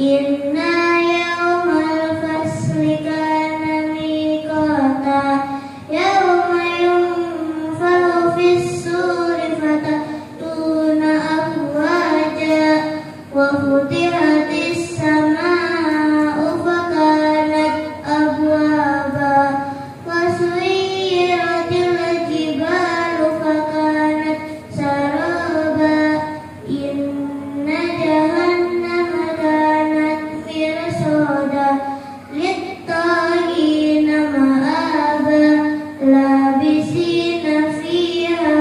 Inna yawmal fasli kana miqata yawma yunfahu fis-suri fatatuna afwaja wa futihatis samaa'u fakanat abwaba wa suyyiratil jibalu fakanat saraba inna jahannama kanat mirsada lit-taghina ma'aba labisina fiha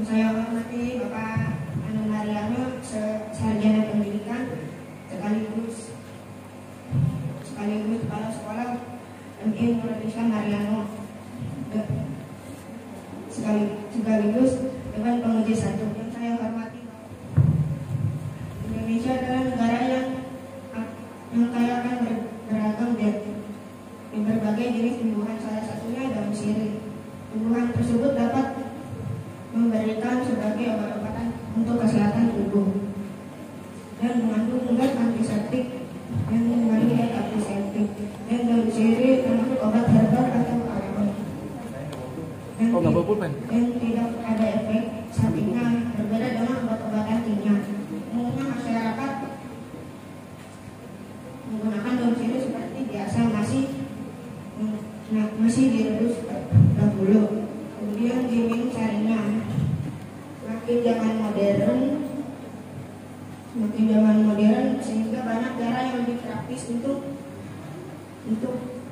Saya hormati Bapak Anu Mariano, sarjana pendidikan sekaligus kepala sekolah MI Nurul Islam Mariano, sekaligus Dewan Penguji 1. Yang saya hormati, Indonesia adalah negara yang kaya akan beragam di berbagai jenis tumbuhan, salah satunya daun sirih. Tumbuhan tersebut dapat memberikan sebagai obat-obatan untuk kesehatan tubuh dan mengandung zat antiseptik dan mengandung zat antiseptik. Dan daun sirih termasuk obat herbal atau alami dan tidak ada efek sampingnya, berbeda dengan obat-obatan kimia. Umumnya masyarakat menggunakan daun sirih seperti biasa, masih direbus dahulu, kemudian diminum sarinya. Makin zaman modern sehingga banyak cara yang lebih praktis untuk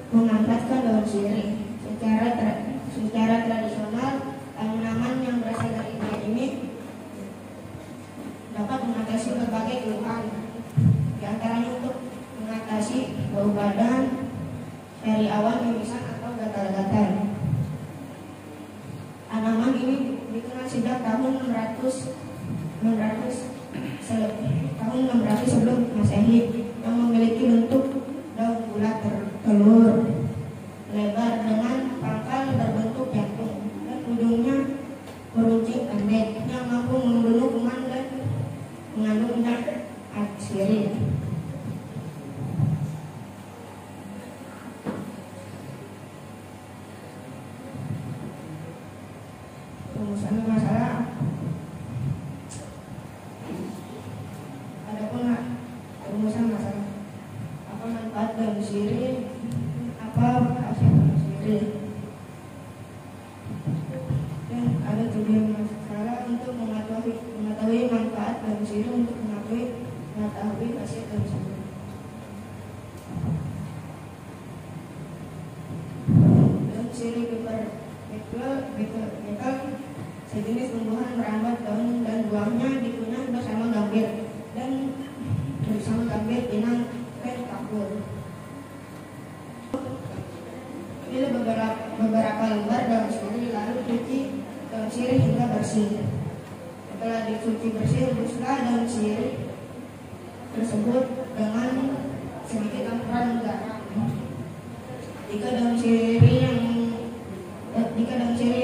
memanfaatkan daun sirih. Secara tradisional, tanaman yang berasal dari India ini dapat mengatasi berbagai keluhan, di antaranya untuk mengatasi bau badan, nyeri awan, mimisan atau gatal-gatal. Tanaman ini dikenal sejak tahun 600 sebelum Masehi, yang memiliki bentuk daun bulat telur lebar dengan pangkal berbentuk jantung dan ujungnya meruncing pendek yang mampu membunuh kuman dan mengandung zat atsirin. Rumusan masalah. Adapun rumusan masalah, apa manfaat daun sirih, apa khasiat daun sirih, dan ada 7 masalah untuk mengetahui manfaat daun sirih, untuk mengetahui khasiat daun sirih. Daun sirih betel sejenis tumbuhan merambat daun dan buahnya dikunyah bersama gambir inang dan kapur. Pilih beberapa lembar daun sirih, lalu cuci daun sirih hingga bersih. Setelah dicuci bersih, rebuslah daun sirih tersebut dengan sedikit campuran garam. Jika daun sirih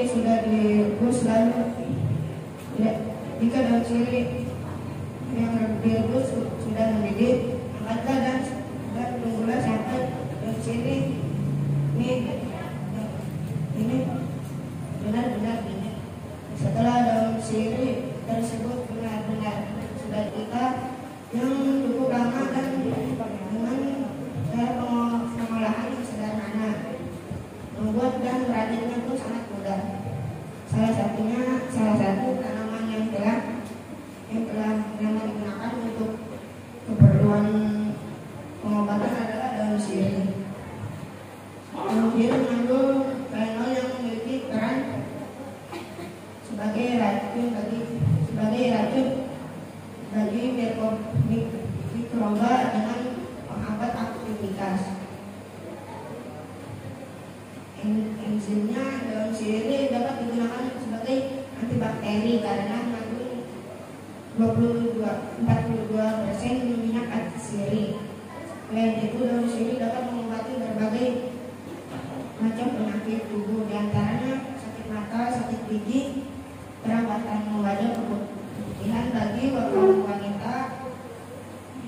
sudah direbus yang direbus sudah mendidih, angkatlah dan tunggulah sampai daun sirih ini benar-benar dingin. Setelah daun sirih tersebut benar-benar sudah dingin yang cukup lama dan dengan cara Enzimnya daun sirih dapat digunakan sebagai antibakteri karena mengandung 42% minyak sirih. Selain itu, daun sirih dapat mengobati berbagai macam penyakit tubuh, diantaranya sakit mata, sakit gigi, perawatan wajah, keputihan bagi wanita,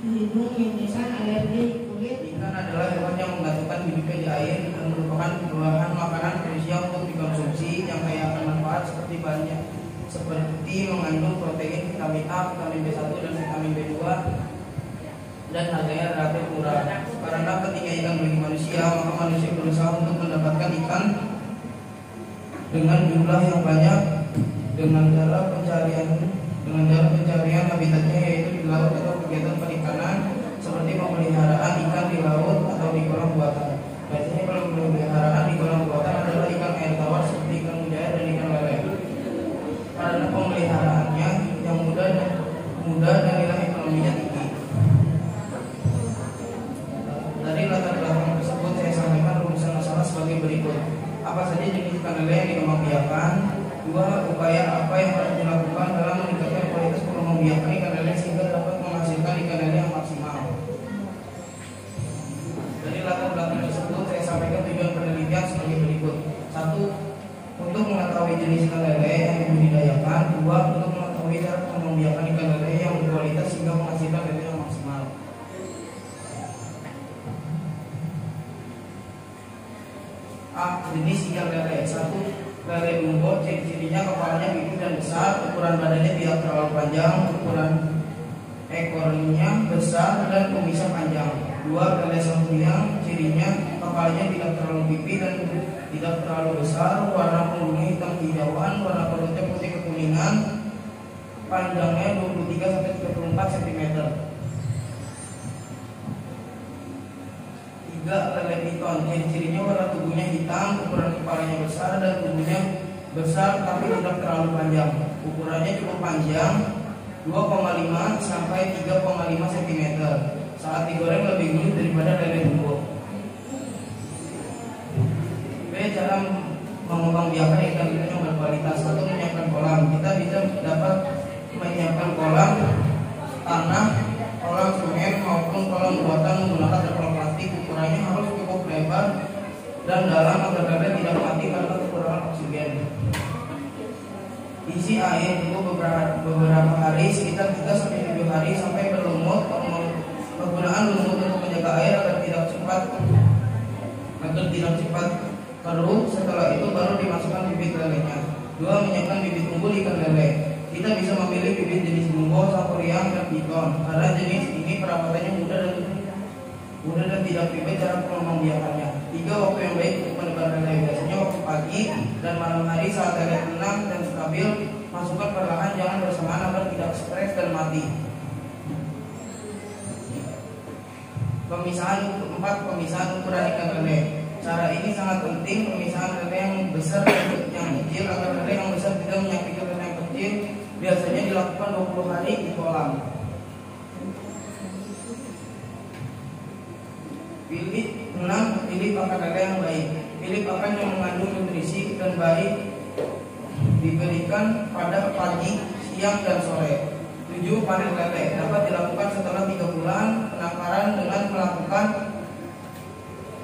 hidung, mimisan, alergi kulit. Ikan adalah hewan yang menggantungkan hidupnya di air dan merupakan bahan makanan manusia untuk dikonsumsi yang kaya akan manfaat seperti mengandung protein, vitamin A, vitamin B1 dan vitamin B2 dan harganya relatif murah. Karena pentingnya ikan bagi manusia, maka manusia berusaha untuk mendapatkan ikan dengan jumlah yang banyak dengan cara pencarian habitatnya yaitu di laut atau kegiatan perikanan seperti pemeliharaan ikan di laut atau di kolam buatan. Biasanya pemeliharaan di kolam buatan adalah ikan air tawar seperti ikan mujair dan ikan lele. Karena pemeliharaannya yang mudah dan nilai ekonominya tinggi. Dari latar belakang tersebut saya sampaikan rumusan masalah sebagai berikut. Apa saja jenis ikan lele yang dikembangbiakan? 2. Upaya apa yang harus dilakukan dalam meningkatkan kualitas pengembangbiakan ikan lele sehingga dapat menghasilkan ikan lele yang maksimal. Dari latar belakang tersebut saya sampaikan tujuan penelitian sebagai berikut. 1. Untuk mengetahui jenis ikan lele yang dibudidayakan. 2. Untuk mengetahui cara pengembangbiakan ikan lele yang berkualitas sehingga menghasilkan lele yang maksimal. A. Jenis ikan lele. 1. Lele bumbo, ciri-cirinya kepalanya pipih dan besar, ukuran badannya tidak terlalu panjang, ukuran ekornya besar dan kumisnya panjang. 2. Lele sampiang, cirinya kepalanya tidak terlalu pipih dan tidak terlalu besar, warna punggungnya hitam hijauan, warna perutnya putih kekuningan, panjangnya 23-34 cm. 3. Lele piton, ciri-cirinya warna tubuhnya hitam, ukuran kepalanya besar dan tubuhnya besar tapi tidak terlalu panjang. Ukurannya cukup panjang, 2,5 sampai 3,5 cm. Saat digoreng lebih gurih daripada lele bumbo. B. Cara mengembangbiakan ikan lele yang berkualitas. 1. Menyiapkan kolam. Kita bisa dapat menyiapkan kolam tanah, kolam semen maupun kolam buatan menggunakan terpal plastik. Ukurannya harus cukup lebar dan dalam agar lele tidak mati karena kekurangan oksigen. Isi air tunggu beberapa hari, sekitar 3-7 hari sampai berlumut. Penggunaan lumut untuk menjaga air agar tidak cepat keruh. Setelah itu baru dimasukkan bibit lelenya. 2. Menyiapkan bibit unggul ikan lele. Kita bisa memilih bibit jenis bumbo, sapuriang, dan piton. Karena jenis ini perawatannya mudah dan tidak ribet cara pengembangbiakannya. 3. Waktu yang baik untuk menebar lele. Biasanya waktu pagi dan malam hari saat lele tenang dan stabil. Masukkan perlahan, jangan bersamaan agar tidak stres dan mati. Pemisahan 4. Pemisahan ukuran ikan lele. Cara ini sangat penting. Pemisahan lele yang besar dan yang kecil agar lele yang besar tidak menyakiti lele yang kecil. Biasanya dilakukan 20 hari di kolam. Pilih pakan lele yang baik. Pilih pakan yang mengandung nutrisi dan baik diberikan pada pagi, siang, dan sore. 7. Panen lele dapat dilakukan setelah 3 bulan. Penangkaran dengan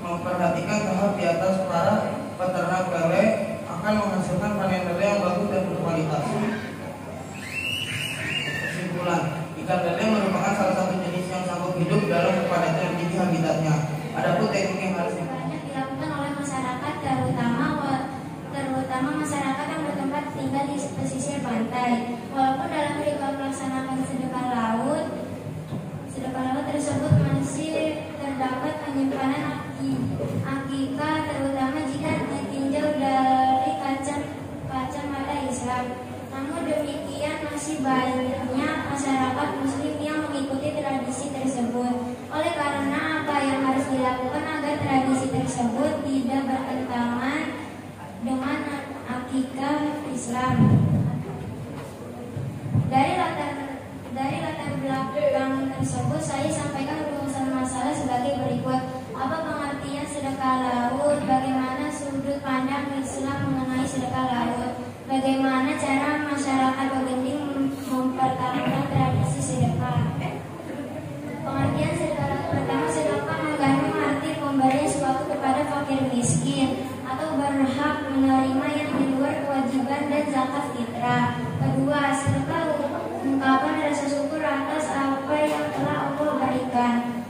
memperhatikan tahap di atas para peternak lele akan menghasilkan panen lele yang bagus dan berkualitas. Kesimpulan, ikan lele merupakan salah satu jenis yang sanggup hidup dalam kepadatan yang tinggi habitatnya. Adapun teknik yang harus dilakukan oleh masyarakat, terutama masyarakat yang bertempat tinggal di pesisir pantai. Walaupun dalam ritual melaksanakan sedekah laut tersebut masih terdapat penyimpanan akikah, terutama jika ditinjau dari kacamata Islam. Namun demikian masih banyak masyarakat Muslim yang mengikuti tradisi tersebut. Oleh karena apa yang harus dilakukan agar tradisi tersebut tidak bertentangan dengan akikah Islam. Dari latar belakang tersebut saya sampaikan rumusan masalah sebagai berikut. Apa pengertian sedekah laut? Bagaimana sudut Islam mengenai sedekah laut. Bagaimana cara masyarakat Bagending mempertahankan tradisi sedekah? Pengertian sedekah laut. Pertama, sedekah mengandung arti pemberian sesuatu kepada fakir miskin atau berhak menerima yang di luar kewajiban dan zakat fitrah. Kedua, sedekah ungkapan rasa syukur atas apa yang telah Allah berikan.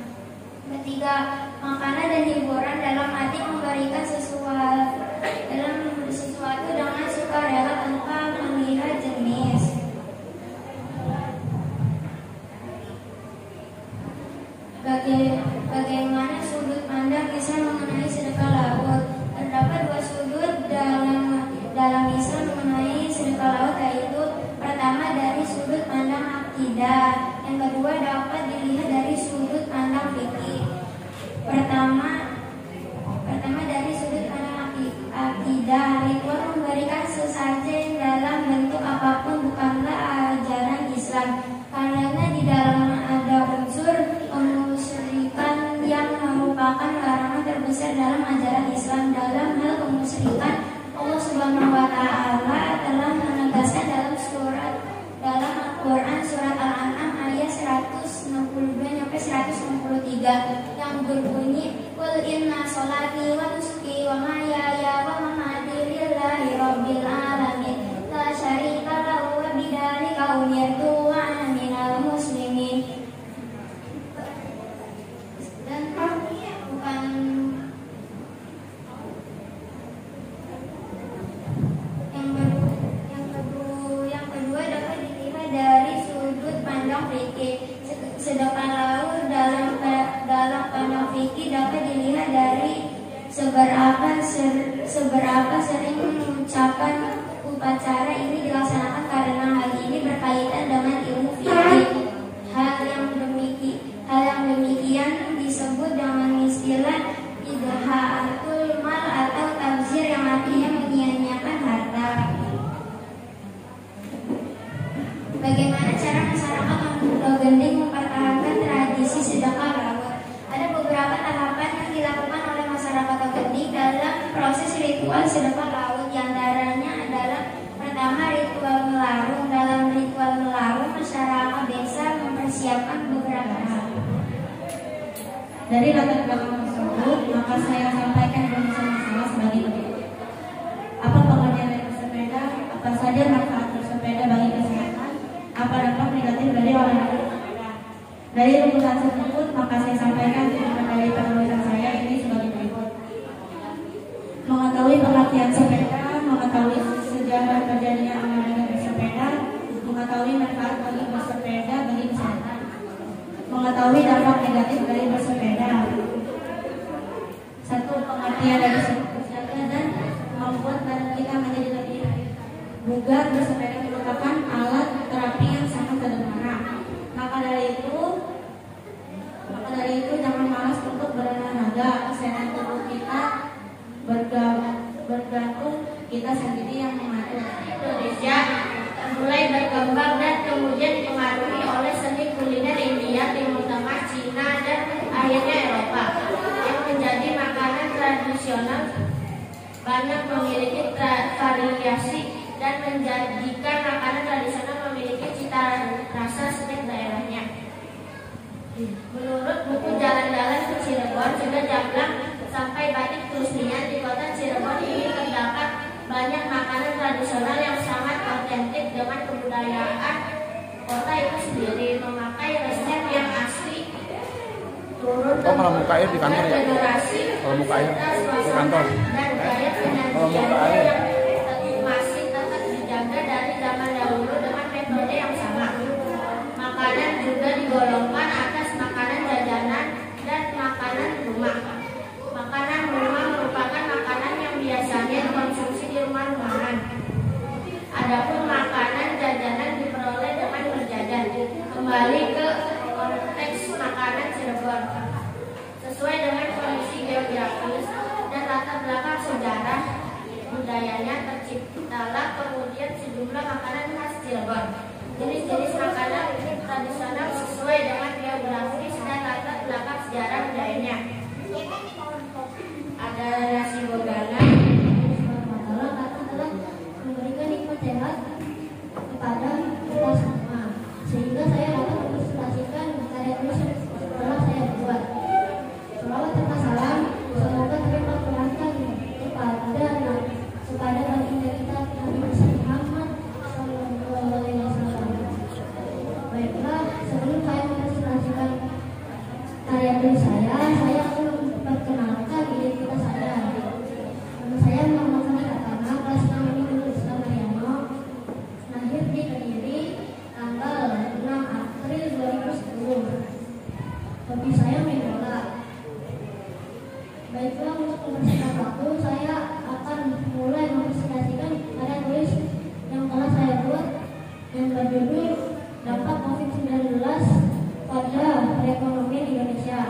Ketiga, makanan dan hiburan dalam arti memberikan sesuatu dengan sukarela tanpa mengira jenis. Bagaimana sudut pandang Islam mengenai sedekah laut? Terdapat dua sudut dalam Islam mengenai sedekah laut, yaitu pertama dari sudut pandang akidah, yang kedua dapat dilihat dari sudut pandang fikih. Pertama dari sudut pandang akidah, ritual memberikan sesajen dalam bentuk apapun bukanlah ajaran Islam, karena di dalam ada unsur kemusyrikan yang merupakan larangan terbesar dalam ajaran Islam. Dalam hal kemusyrikan, Allah Subhanahu wa Ta'ala telah menegaskan dalam Al-Quran surat Al-An'am ayat 162-163 yang berbunyi, Qul inna sholati wa nusuki wa mahyaya wa mamati lillahi rabbil alamin la syarika lahu wa bidzalika umirtu wa ana minal muslimin. Dan bukan yang kedua dapat dilihat dari sudut pandang fikih. Sedekah laut dalam pandang fikih dapat dilihat dari seberapa sering mengucapkan upacara ini dilaksanakan, karena hal ini berkaitan dengan ilmu fikih. Hal yang demikian disebut dengan istilah idha'atul mal atau tabzir, yang artinya menyia-nyiakan harta. Bagaimana cara masyarakat Bagending mempertahankan tradisi sedekah laut? Ada beberapa tahapan yang dilakukan oleh masyarakat Bagending dalam proses ritual sedekah laut. Di antaranya adalah pertama, ritual melarung. Dalam ritual melarung, masyarakat desa mempersiapkan beberapa hal. Dari latar belakang tersebut, maka saya sampaikan bersama-sama sebagai berikut. Apa pengertian dari bersepeda? Apa saja manfaat bersepeda bagi kesehatan? Apa dampak negatif dari olahraga bersepeda? Dari rumusan tersebut, maka saya sampaikan dari penulisan saya ini sebagai berikut. Mengetahui pengertian sepeda, mengetahui sejarah terjadinya olahraga bersepeda, mengetahui manfaat bagi bersepeda bagi kesehatan, mengetahui dampak negatif dari bersepeda. Satu, pengertian dari bersepeda dan membuat badan kita menjadi lebih bugar. Bersepeda merupakan alat terapi yang sangat sederhana. Maka dari itu jangan malas untuk berolahraga. Kesehatan tubuh kita bergantung kita sendiri yang mengatur. Indonesia mulai berkembang dan kemudian dipengaruhi oleh seni kuliner India, Timur Tengah, Cina, dan akhirnya Eropa yang menjadi makanan tradisional, banyak memiliki variasi dan menjadikan makanan tradisional memiliki cita rasa setiap daerahnya. Menurut buku Jalan-Jalan ke Cirebon, sudah Jamblang sampai Batik Terusmian, di kota Cirebon ini terdapat banyak makanan tradisional yang sangat otentik dengan kebudayaan kota itu sendiri, memakai resep yang asli turun kalau muka air di kantor ya? Kalau muka air di kantor dan gaya penyajiannya yang masih tetap dijaga dari zaman dahulu dengan metode yang sama. Makanan juga digolongkan atas makanan jajanan dan makanan rumah. Makanan rumah merupakan makanan yang biasanya dikonsumsi di rumah-rumahan. Adapun makanan jajanan diperoleh dengan berjajan. Kembali ke konteks makanan Cirebon. Sesuai dengan kondisi geografis dan latar belakang sejarah budayanya, terciptalah kemudian sejumlah makanan khas Cirebon. Jenis-jenis makanan tradisional sesuai dengan geografis dan latar belakang sejarah budayanya. Ada nasi bogana, mempersingkat waktu, saya akan mulai mempresentasikan karya tulis yang telah saya buat yang berjudul Dampak COVID-19 pada Perekonomian Indonesia.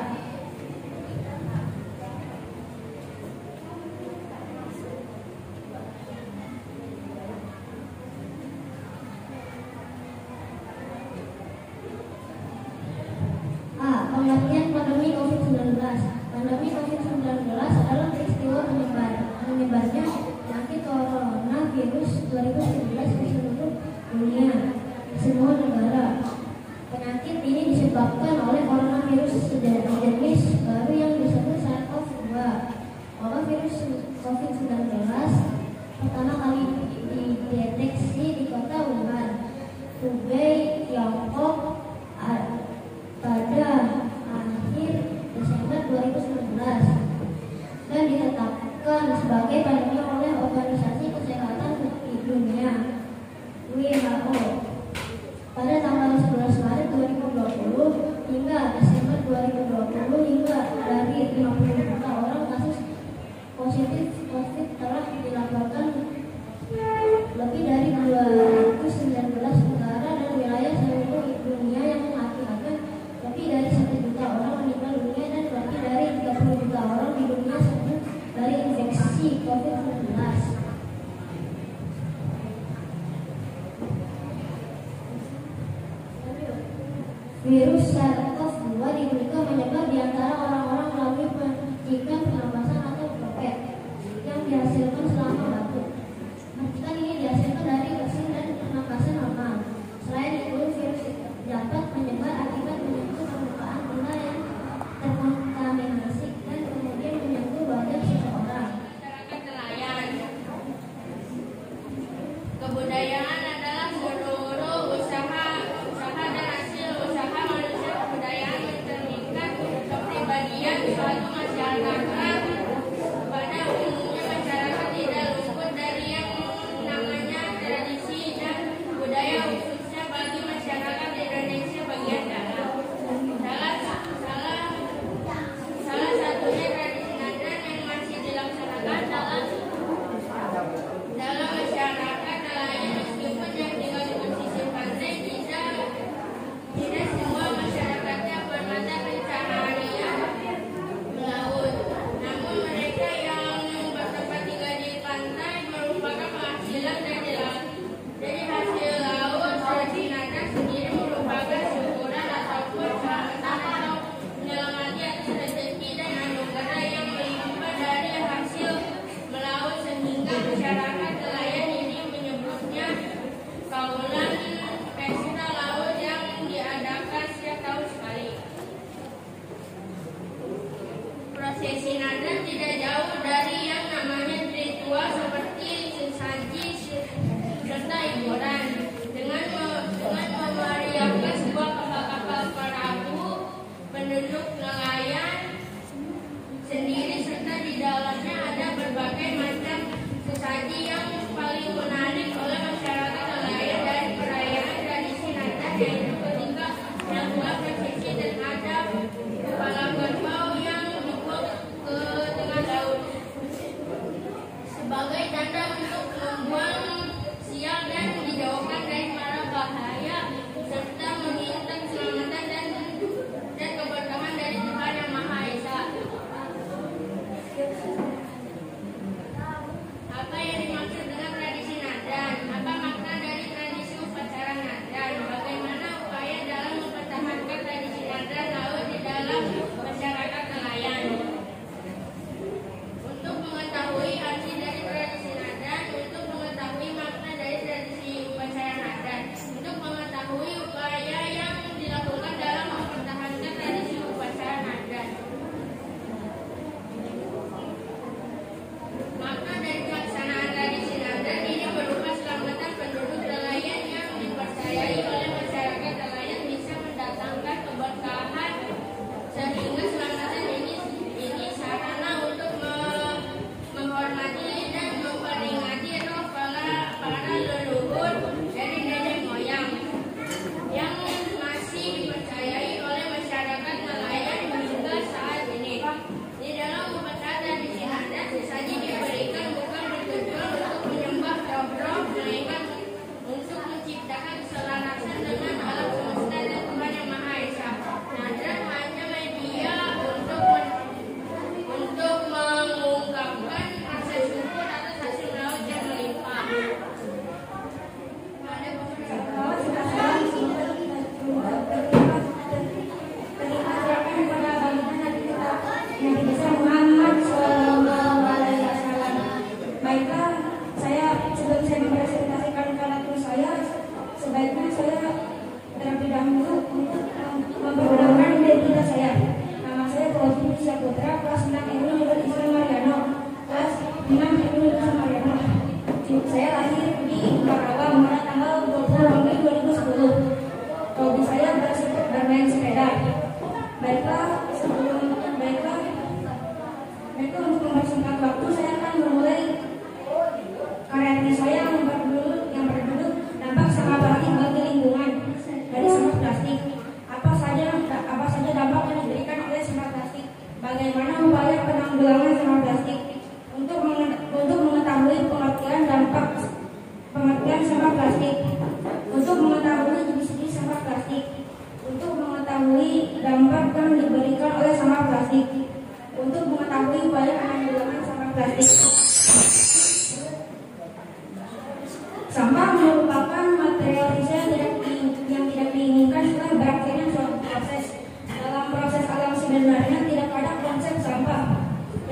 Pengertian pandemi COVID-19. Pandemi COVID-19 adalah peristiwa menyebarnya penyakit coronavirus 2019 di seluruh dunia, semua negara. Penyakit ini disebabkan oleh coronavirus jenis baru yang disebut SARS-CoV-2. Wabah virus COVID-19 pertama kali dideteksi di kota Wuhan, Hubei, Tiongkok pada akhir Desember 2019 dan ditetapkan sebagai pandemi oleh Organisasi Kesehatan Dunia WHO pada tanggal 11 Maret 2020 hingga Desember 2020 hingga dari 50 juta orang kasus positif COVID telah dilaporkan lebih dari 219 negara dan wilayah seluruh dunia yang mengakibatkan lebih dari 1 juta orang meninggal dunia dan lebih dari 30 juta orang di dunia sembuh dari infeksi COVID-19. Virus SARS-CoV-2 diduga menyebar di antara orang-orang melalui percikan pernapasan atau droplet yang dihasilkan selama batuk. Percikan ini dihasilkan dari bersin dan pernapasan normal. Selain itu, virus dapat menyebar akibat menyentuh permukaan benda yang terkontaminasi dan kemudian menyentuh wajah seseorang. Masyarakat nelayan. Kebudayaan adalah seluruh usaha dan hasil usaha manusia. Kebudayaan mencerminkan kepribadian suatu masyarakat. Pada umumnya masyarakat tidak luput dari yang namanya tradisi dan budaya, khususnya bagi masyarakat Indonesia bagian dalam. Salah satunya tradisi nadan yang masih dilaksanakan dalam masyarakat nelayan. Meskipun yang tinggal di pesisir pantai, tidak semua masyarakatnya bermata pencaharian melaut. Namun mereka yang bertempat tinggal di pantai merupakan penghasilan dari laut. Jadi hasil laut tradisi nadan sendiri merupakan syukuran ataupun selamatan atau menyelamati atas rezeki dan anugerah yang melimpah dari hasil melaut, sehingga masyarakat nelayan ini menyebutnya kaulan pesta laut yang diadakan setiap tahun sekali. Prosesi nadan tidak jauh dari yang namanya ritual seperti sesaji serta hiburan dengan memeriahkan sebuah kapal-kapal perahu penduduk nelayan sendiri, serta di dalamnya ada berbagai macam sesaji yang paling menarik oleh masyarakat nelayan dari perayaan tradisi nadan, yaitu ketika melakukan prosesi dan ada kepala kerbau yang dibuang ke tengah laut sebagai tanda untuk membuang sial dan dijauhkan dari para bahaya, serta menginginkan keselamatan dan keberkahan dari Tuhan Yang Maha Esa. Apa yang dimaksud dengan tradisi nadan? Apa makna dari tradisi upacara nadan? Bagaimana upaya dalam mempertahankan tradisi nadan laut di dalam masyarakat nelayan? Untuk mengetahui arti dari tradisi nadan, untuk mengetahui makna dari tradisi upacara nadan, untuk mengetahui upaya yang dilakukan dalam mempertahankan tradisi upacara nadan. Makna dari pelaksanaan Dengan Indonesia Mariana. Saya lahir di Karawang pada tanggal 20 Mei 2010. Hobi saya bermain sepeda. Baiklah, untuk mempersingkat waktu, saya akan memulai karya saya yang berjudul dampak sampah plastik bagi lingkungan dari sampah plastik. Apa saja dampak yang diberikan oleh sampah plastik? Bagaimana upaya penanggulangan sampah plastik? Untuk mengetahui pengertian sampah plastik, untuk mengetahui jenis-jenis sampah plastik, untuk mengetahui dampak yang diberikan oleh sampah plastik, untuk mengetahui upaya penanggulangan sampah plastik. Sampah merupakan material sisa yang tidak diinginkan setelah berakhirnya suatu proses. Dalam proses alam sebenarnya tidak ada konsep sampah.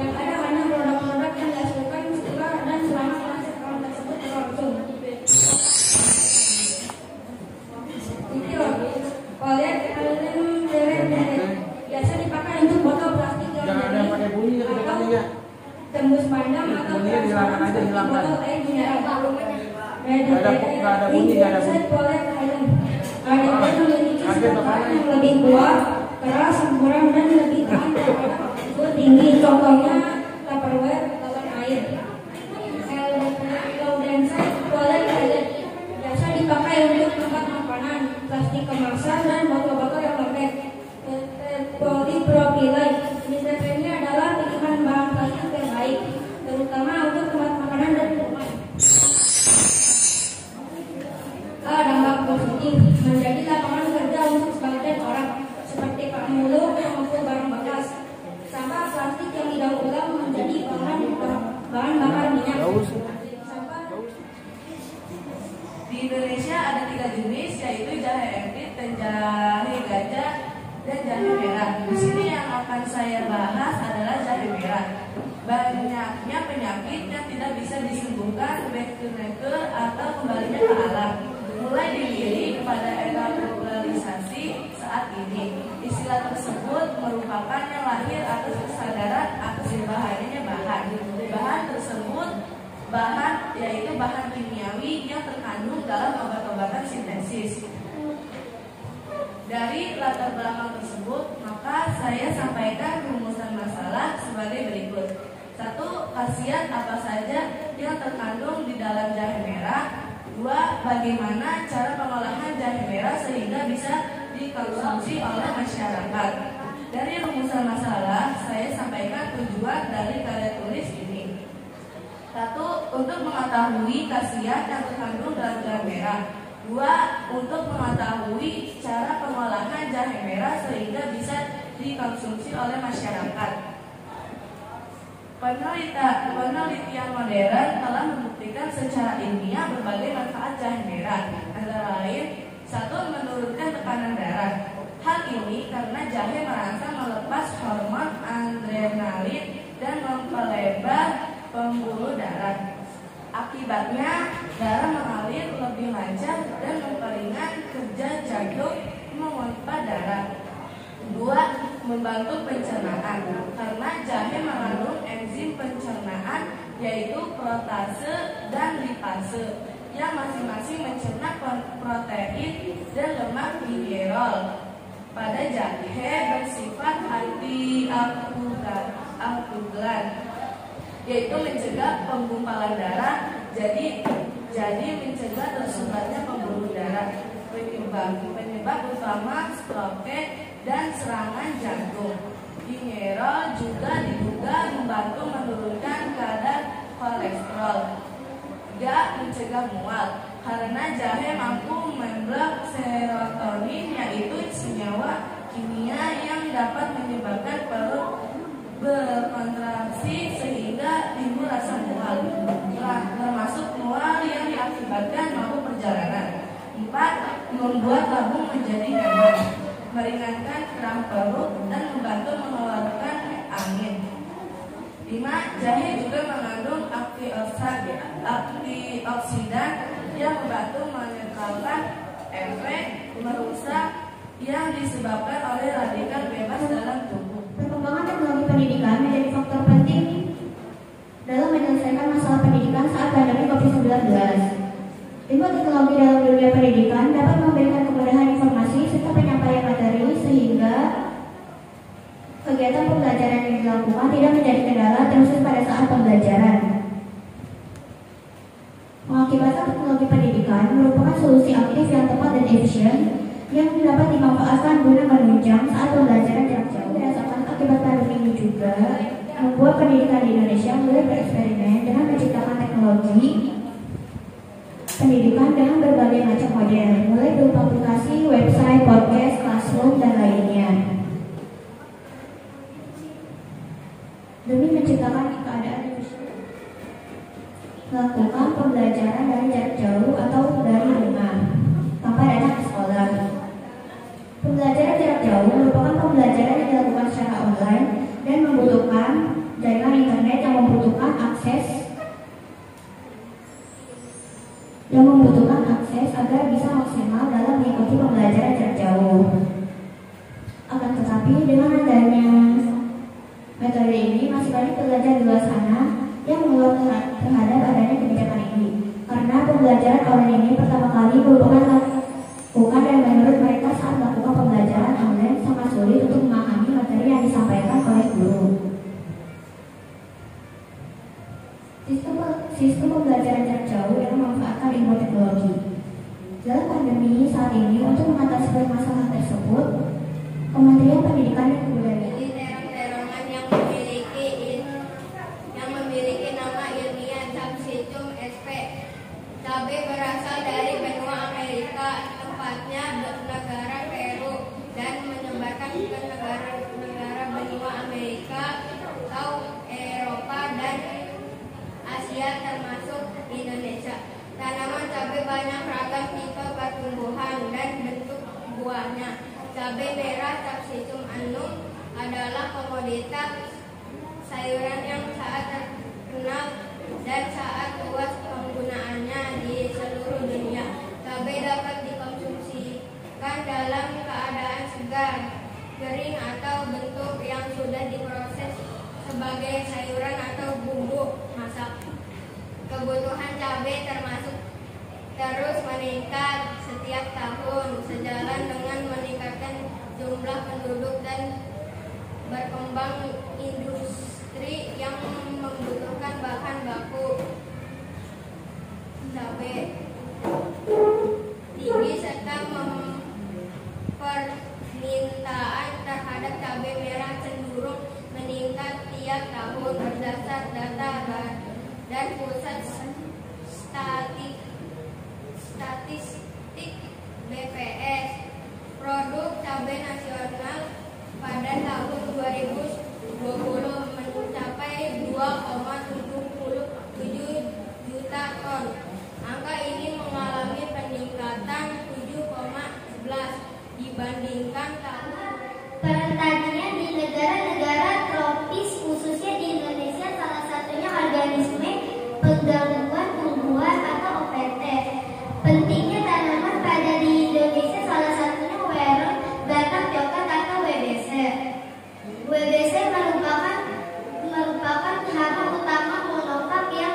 Yang ada hanya produk-produk yang dihasilkan setelah dan selama proses alam tersebut berlangsung. Biasa dipakai untuk botol plastik yang tembus pandang atau botol air mineral. Ada bunyi. Ada memiliki sifat yang lebih kuat, keras, sempurna dan lebih tahan daripada suhu tinggi. Contohnya Tupperware, galon air. Condensate toilet toilet biasa dipakai untuk tempat makanan, plastik kemasan dan botol-botol yang lembek. Polypropylene jenis ini adalah pilihan bahan plastik terbaik, terutama untuk tempat makanan dan rumah. Dampak positif menjadi lapangan kerja untuk sebagian orang seperti pemulung maupun barang bekas. Sampah plastik yang didaur ulang menjadi bahan bakar minyak. Di Indonesia ada 3 jenis, yaitu jahe empit, dan jahe gajah, dan jahe merah. Di sini yang akan saya bahas adalah jahe merah. Banyaknya penyakit yang tidak bisa disembuhkan back to nature atau kembalinya ke alam. Mulai dilirik pada era globalisasi saat ini. Istilah tersebut merupakan yang lahir atas kesadaran atas berbahayanya bahan. Bahan tersebut yaitu bahan kimiawi yang terkandung dalam obat-obatan sintesis. Dari latar belakang tersebut, maka saya sampaikan rumusan masalah sebagai berikut. 1. Khasiat apa saja yang terkandung di dalam jahe merah. 2. Bagaimana cara pengolahan jahe merah sehingga bisa dikonsumsi oleh masyarakat. Dari rumusan masalah, saya sampaikan tujuan dari karya tulis ini. 1. Untuk mengetahui khasiat yang terkandung dalam jahe merah. 2. Untuk mengetahui cara pengolahan jahe merah sehingga bisa dikonsumsi oleh masyarakat. Penelitian modern telah membuktikan secara ilmiah berbagai manfaat jahe merah, antara lain 1. Menurunkan tekanan darah. Hal ini karena jahe merangsang melepas hormon adrenalin dan mempelebar pembuluh darah. Akibatnya darah mengalir lebih lancar dan memperingan kerja jantung memompa darah. 2. Membantu pencernaan karena jahe mengandung enzim pencernaan yaitu protase dan lipase yang masing-masing mencerna protein dan lemak gliserol. Pada jahe bersifat antioksidan yaitu mencegah penggumpalan darah, jadi mencegah tersebarnya pembuluh darah. Penyebab utama stroke dan serangan jantung. Gliserol juga diduga membantu menurunkan kadar kolesterol. 3. Mencegah mual karena jahe mampu memblok serotonin, yaitu senyawa kimia yang dapat menyebabkan perut berkontraksi sehingga timbul rasa mual, termasuk mual yang diakibatkan mabuk perjalanan. 4. Membuat lambung menjadi nyaman, meringankan kram perut dan membantu mengeluarkan angin. 5. Jahe juga mengandung antioksidan yang membantu menetralkan efek merusak yang disebabkan oleh radikal bebas dalam tubuh. Perkembangan teknologi pendidikan menjadi faktor penting dalam menyelesaikan teknologi dalam dunia pendidikan dapat memberikan kemudahan informasi serta penyampaian materi sehingga kegiatan pembelajaran yang dilakukan tidak menjadi kendala terus pada saat pembelajaran. Mengakibatkan teknologi pendidikan merupakan solusi aktif yang tepat dan efisien yang dapat dimanfaatkan guna menunjang saat pembelajaran jarak jauh. Berdasarkan akibat pandemi ini juga membuat pendidikan di Indonesia mulai bereksperimen dengan menciptakan teknologi pendidikan dengan berbagai macam model, mulai berupa aplikasi, website, podcast, classroom, dan lainnya. Demi menciptakan keadaan efisien, melakukan pembelajaran dari jarak jauh atau dari rumah tanpa datang ke sekolah. Pembelajaran jarak jauh merupakan pembelajaran yang dilakukan secara online dan membutuhkan jaringan internet yang membutuhkan akses agar bisa maksimal dalam mengikuti pembelajaran jarak jauh. Akan tetapi dengan adanya metode ini masih banyak pelajar di luar sana yang menolak terhadap adanya kebijakan ini karena pembelajaran online ini pertama kali merupakan lakukan dan menurut mereka saat melakukan pembelajaran online sangat sulit untuk memahami materi yang disampaikan oleh guru. Sistem pembelajaran jarak jauh yang memanfaatkan ilmu teknologi. Dalam pandemi saat ini, untuk mengatasi permasalahan tersebut, Kementerian Pendidikan dan Kebudayaan terong-terongan yang memiliki nama ilmiah Capsicum sp. Cabai berasal dari benua Amerika, tepatnya negara Peru, dan menyebarkan ke negara-negara benua Amerika atau Eropa dan Asia termasuk Indonesia. Tanaman cabai banyak ragam tipe pertumbuhan dan bentuk buahnya. Cabai merah Capsicum annum adalah komoditas sayuran yang sangat terkenal dan sangat luas penggunaannya di seluruh dunia. Cabai dapat dikonsumsikan dalam keadaan segar, kering atau bentuk yang sudah diproses sebagai sayuran atau bumbu masak. Kebutuhan cabai terus meningkat setiap tahun sejalan dengan meningkatkan jumlah penduduk dan berkembang industri yang membutuhkan bahan baku cabai tinggi serta permintaan terhadap cabai merah cenderung meningkat tiap tahun berdasar data dan pusat statistik BPS. Produk cabai nasional pada tahun 2020 mencapai 2,77 juta ton. Angka ini mengalami peningkatan 7,11 dibandingkan tahun. Pertanian di negara-negara tropis, khususnya di Indonesia, salah satunya organisme penggangguan tumbuhan atau OPT. Pentingnya tanaman pada di Indonesia salah satunya weron, batang coklat atau WBC. WBC merupakan hama utama monokap yang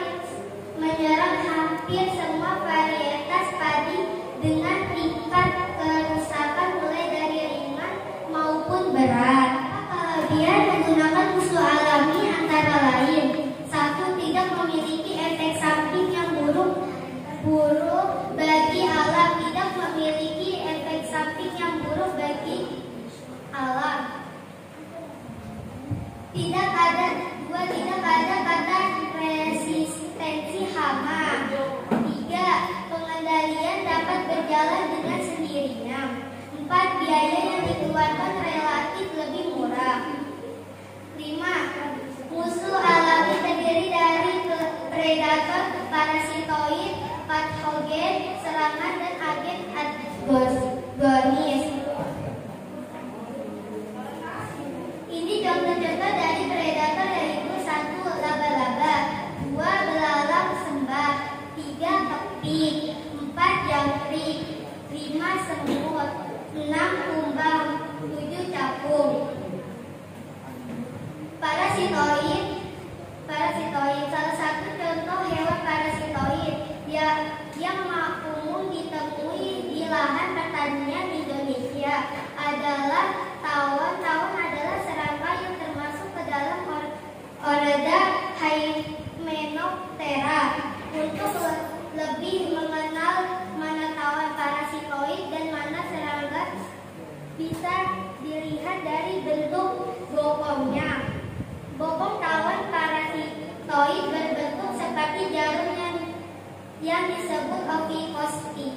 menyerang hampir semua varietas padi dengan tingkat kerusakan mulai dari ringan maupun berat. Kelebihan menggunakan musuh alami antara lain: 1. Tidak memiliki efek samping yang buruk bagi alam. Tidak memiliki efek samping yang buruk bagi alam. Tidak ada kata resistensi hama. 3. Pengendalian dapat berjalan dengan sendirinya. 4. Biaya yang dikeluarkan relatif lebih murah. 5. Musuh alami terdiri dari predator, parasitoid, patogen, serangan, dan agen agonis. Ini contoh-contoh dari predator, yaitu 1. Laba-laba, 2. Belalang sembah, 3. Kepik, 4. Jangkrik, 5. Semut, 6. Kumbang, 7. Capung. Parasitoid salah satu contoh hewan parasitoid yang umum di adalah tawon. Tawon adalah serangga yang termasuk ke dalam ordo Hymenoptera. Untuk lebih mengenal mana tawon parasitoid dan mana serangga bisa dilihat dari bentuk bokongnya. Bokong tawon parasitoid berbentuk seperti jarum yang disebut ovipositik.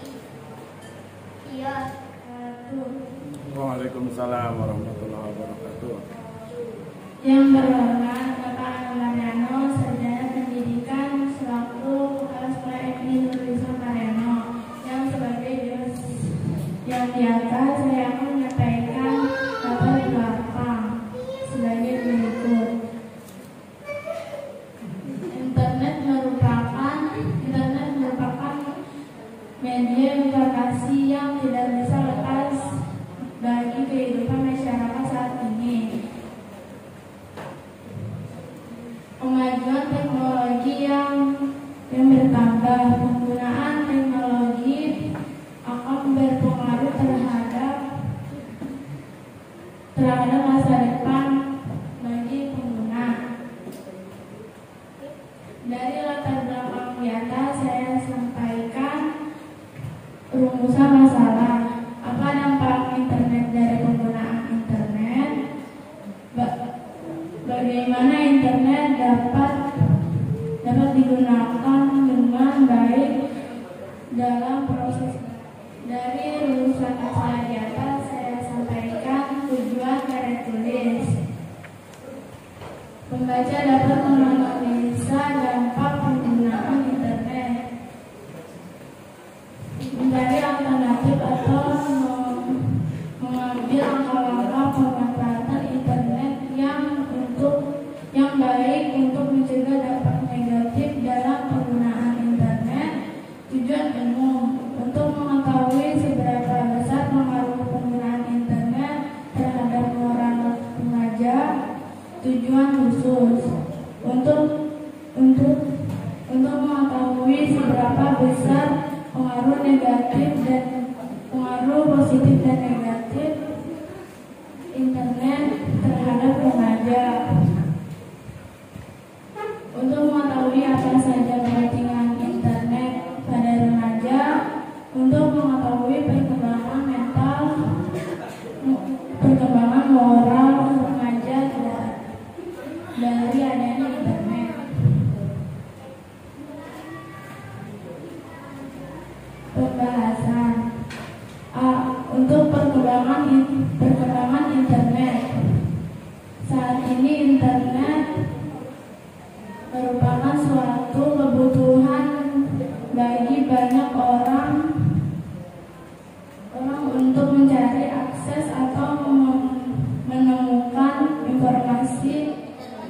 Iya. Waalaikumsalam warahmatullahi wabarakatuh. Yang berhormat Bapak Mariano, Sarjana Pendidikan selaku Kepala Sekolah MI Nurul Mariano, yang sebagai jurus yang di atas saya akan menyampaikan kabar belakang sebagai berikut. Internet merupakan media informasi yang tidak bisa lepas bagi kehidupan masyarakat saat ini. Kemajuan teknologi yang bertambah, penggunaan teknologi akan berpengaruh terhadap masa depan bagi pengguna. Dari latar belakang di atas saya sampaikan rumusan masalah. Apa dampak internet dari penggunaan internet? Bagaimana internet dapat digunakan dengan baik dalam proses. Dari rumusan masalah di atas saya sampaikan tujuan karya tulis. Pembaca dapat menganalisa dampak penggunaan internet, mencari alternatif atau mengambil langkah-langkah pemanfaatan internet yang baik untuk mencegah dampak negatif dalam penggunaan internet. Tujuan umum untuk mengetahui seberapa besar pengaruh penggunaan internet terhadap moral remaja. Tujuan khusus untuk mengetahui seberapa besar pengaruh negatif dan pengaruh positif dan negatif internet terhadap remaja. Untuk mengetahui apa saja kepentingan internet pada remaja, untuk mengetahui perkembangan mental, perkembangan moral remaja dari adanya internet. Pembahasan untuk perkembangan internet. Saat ini internet merupakan suatu kebutuhan bagi banyak orang untuk mencari akses atau menemukan informasi.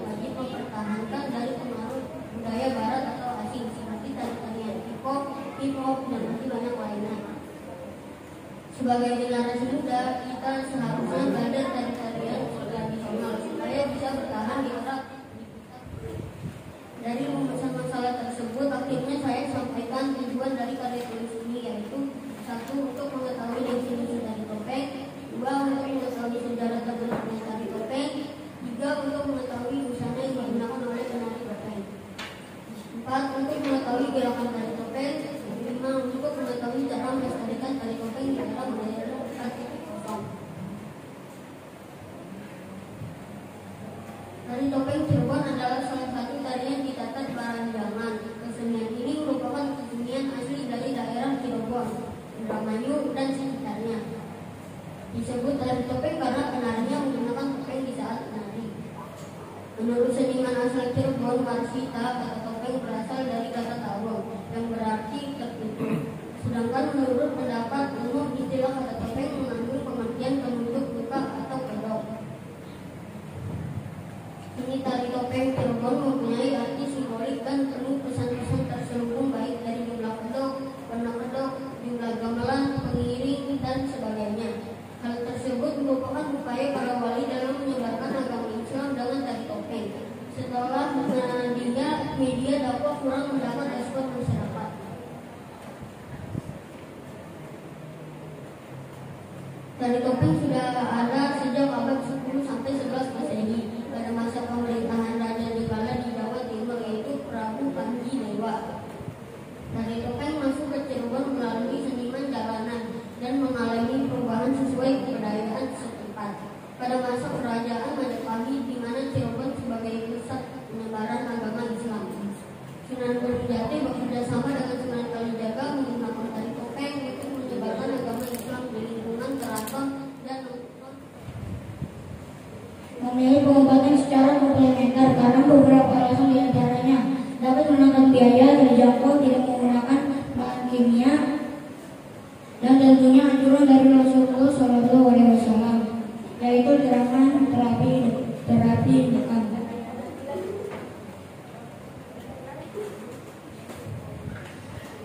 Wajib mempertahankan dari pengaruh budaya barat atau asing seperti tarian hip hop dan masih banyak lainnya. Sebagai generasi muda, kita seharusnya belajar dari tarian tradisional supaya bisa bertahan di era. Dari rumusan masalah tersebut, akhirnya saya sampaikan tujuan dari karya tulis ini, yaitu 1. Untuk mengetahui definisi dari topeng, 2. Untuk mengetahui sejarah terbentuknya tari topeng, 3. Untuk mengetahui busana yang digunakan oleh penari topeng, 4. Untuk mengetahui gerakan tari topeng, 5. Untuk mengetahui cara melestarikan tari topeng di era modern 4.0. Tari topeng Cirebon adalah salah satu tarian di tata Baranjangan. Kesenian ini merupakan kesenian asli dari daerah Cirebon, Indramayu, dan sekitarnya. Disebut tari topeng karena penarinya menggunakan topeng di saat menari. Menurut seniman asal Cirebon, Marsita, kata topeng berasal dari kata tawon, yang berarti tertutup. Sedangkan menurut pendapat umum, istilah kata topeng mengandung pengertian penutup luka atau kedok. Ini tari topeng Cirebon mempunyai arti simbolik dan penuh pesan-pesan terselubung baik dari jumlah kedok, warna kedok, jumlah gamelan, pengiring, dan sebagainya. Hal tersebut merupakan upaya para wali dalam menyebarkan agama Islam dengan tari topeng. Setelah media dakwah kurang mendapat respon masyarakat. Tari topeng sudah ada sejak abad 10 sampai 11 Masehi pada masa pemerintahan Raja Dikala di Jawa Timur, yaitu Prabu Panji Dewa. Tari topeng masuk ke Cirebon melalui seniman jalanan dan mengalami perubahan sesuai kebudayaan setempat. Pada masa kerajaan Majapahit, di mana Cirebon sebagai pusat penyebaran agama Islam, Sunan Gunung Jati bekerja sama dengan Sunan Kalijaga menggunakan tari topeng untuk menyebarkan agama Islam di lingkungan keraton dan memilih pengobatan secara komplementer karena beberapa alasan, diantaranya dapat menekan biaya, terjangkau, tidak menggunakan bahan kimia, dan tentunya anjuran dari Rasulullah SAW, yaitu gerakan terapi bekam.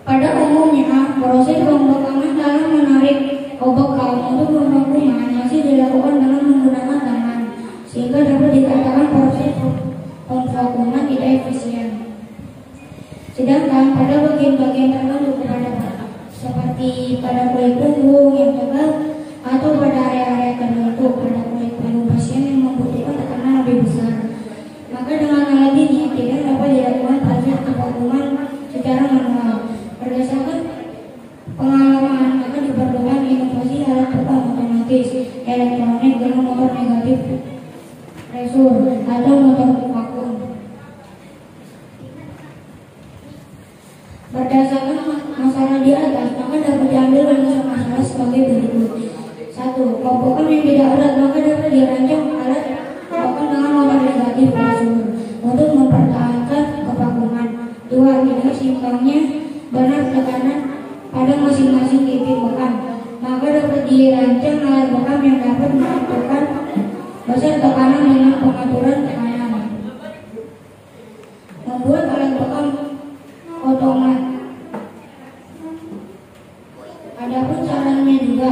Pada umumnya, proses pembekaman dalam menarik bekam untuk pembangunan masih dilakukan dengan menggunakan tangan, sehingga dapat dikatakan proses pemvakuman tidak efisien. Sedangkan pada bagian-bagian tertentu seperti pada kulit punggung yang tebal atau pada area-area tertentu pada kulit punggung pasien yang membutuhkan tekanan lebih besar, maka dengan alat ini tidak dapat dilakukan proses pemvakuman secara manual. Berdasarkan pengalaman, maka diperlukan inovasi alat bekam otomatis, elektronik dengan motor negatif pressure atau motor vakum. Berdasarkan masalah di atas, maka dapat diambil masalah sebagai berikut. 1. Pembukaan yang tidak berat, maka dapat dirancang alat bekam dengan motor negatif pressure untuk mempertahankan kevakuman. 2. Tidak seimbangnya benar tekanan pada masing-masing titik bekam, maka dapat dirancang alat bekam yang dapat menentukan besar tekanan dengan pengaturan tekanan. Membuat alat bekam otomat. Adapun caranya juga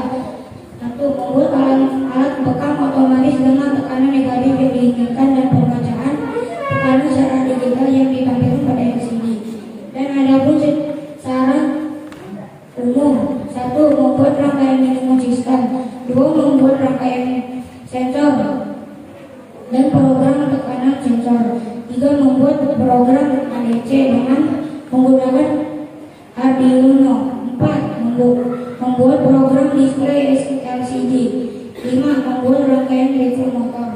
1. Membuat alat bekam otomatis dengan tekanan negatif yang diinginkan dan pembacaan tekanan secara digital yang ditampilkan pada LCD. Dan adapun saran umum: 1. Membuat rangkaian minimum sistem. 2. Membuat rangkaian sensor dan program tekanan sensor. 3. Membuat program ADC dengan menggunakan Arduino. 4. Membuat program display LCD. 5. Membuat rangkaian driver motor.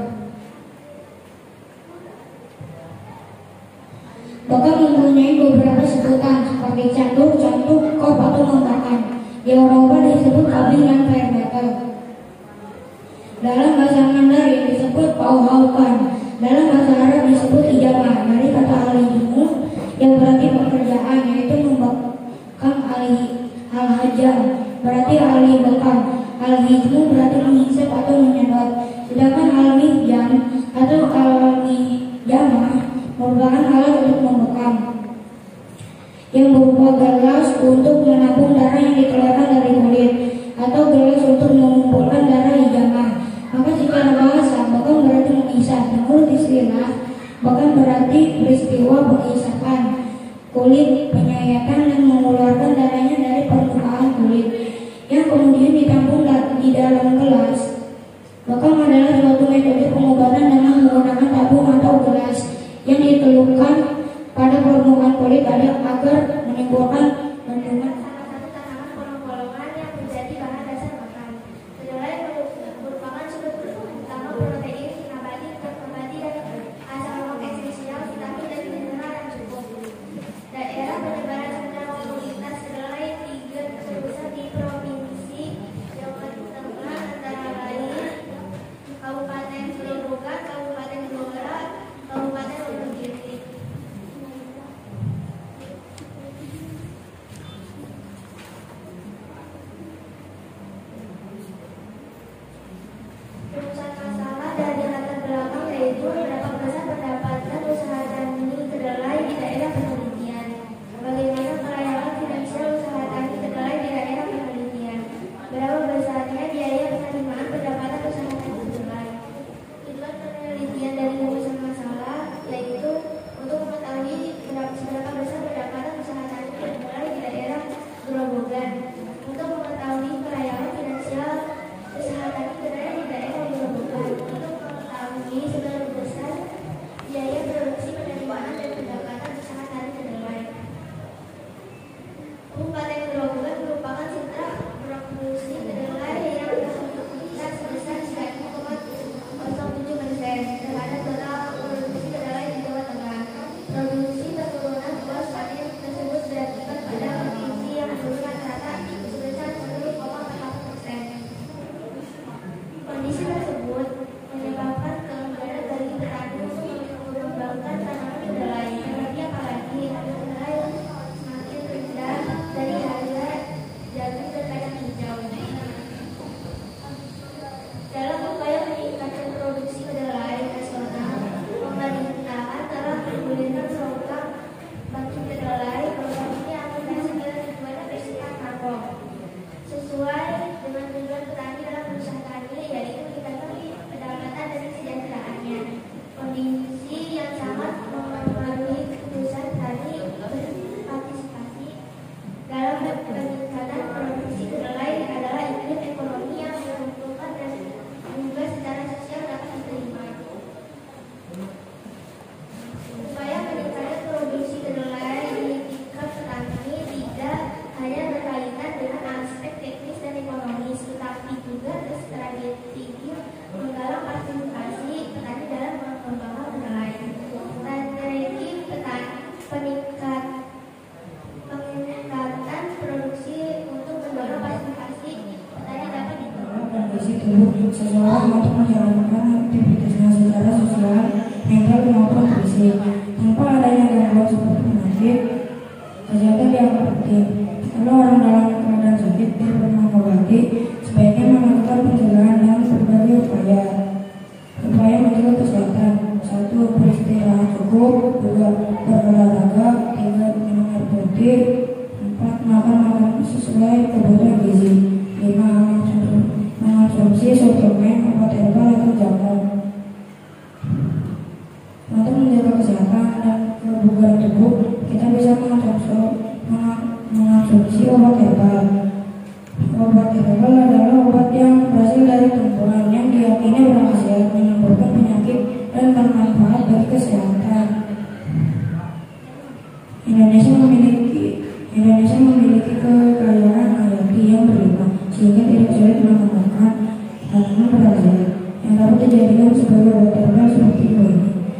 Bekam mempunyai beberapa sebutan seperti cantuk, kop atau mengkakan. Di Eropa disebut kabin dan fire battle. Dalam bahasa Mandarin disebut pauhaukan. Dalam bahasa Arab disebut ijamah, dari kata al-hijmu yang berarti pekerjaan, yaitu membekam al-hajar berarti ahli bekam, al-hijmu berarti menghisap atau menyedot, sedangkan al-mihjam atau al-mihjamah merupakan alat untuk membekam yang berupa gelas untuk menampung darah yang dikeluarkan dari kulit atau gelas untuk mengumpulkan darah hijamah. Maka secara bahasa, bekam berarti menghisap. Menurut istilah, bekam berarti peristiwa penghisapan kulit, penyayatan dan mengeluarkan darahnya dari permukaan kulit yang kemudian ditampung di dalam gelas. Bekam adalah suatu metode pengobatan dengan menggunakan tabung atau gelas yang ditelupkan pada permukaan kulit agar menimbulkan bendungan. Salah satu tanaman bolong-bolongan yang menjadi bahan dasar makan. Kedelai merupakan sumber utama protein, nabati, dan asam lemak esensial, vitamin dan mineral yang cukup. Daerah penyebaran sentra komunitas kedelai 3 terbesar di provinsi Jawa Tengah antara lain Kabupaten Grobogan, Kabupaten Blora, Kabupaten Wonogiri. Rumusan masalah dari latar belakang yaitu berapa besar pendapatan usaha tani kedelai di daerah penelitian. Bagaimana kelayakan finansial usaha tani kedelai di daerah penelitian. Berapa besarnya biaya penerimaan pendapatan usaha tani kedelai. Tujuan penelitian dari rumusan masalah yaitu untuk mengetahui seberapa besar pendapatan usaha tani kedelai di daerah Grobogan, untuk mengetahui kelayakan finansial usaha seseorang untuk menjalankan aktivitasnya secara sosial, mental maupun fisik. Tanpa adanya gangguan seperti penyakit, kesehatan dianggap penting. Kalau orang dalam keadaan sakit tidak mengobati, sebaiknya melakukan pencegahan dengan berbagai upaya. Upaya menjaga kesehatan: 1. Beristirahat cukup, 2. Berolahraga, 3. Minum air putih, 4. Makan makanan sesuai kebutuhan gizi, 5. Mengonsumsi suplemen, obat herbal atau jamu. Untuk menjaga kesehatan dan kebugaran tubuh, kita bisa mengonsumsi obat herbal. Obat herbal adalah obat yang berasal dari tumbuhan yang diyakini berhasil menyembuhkan penyakit dan bermanfaat bagi kesehatan. Indonesia memiliki kekayaan hayati yang berlimpah, sehingga tidak sulit menemukan tanaman berhasil yang dapat dijadikan sebagai obat herbal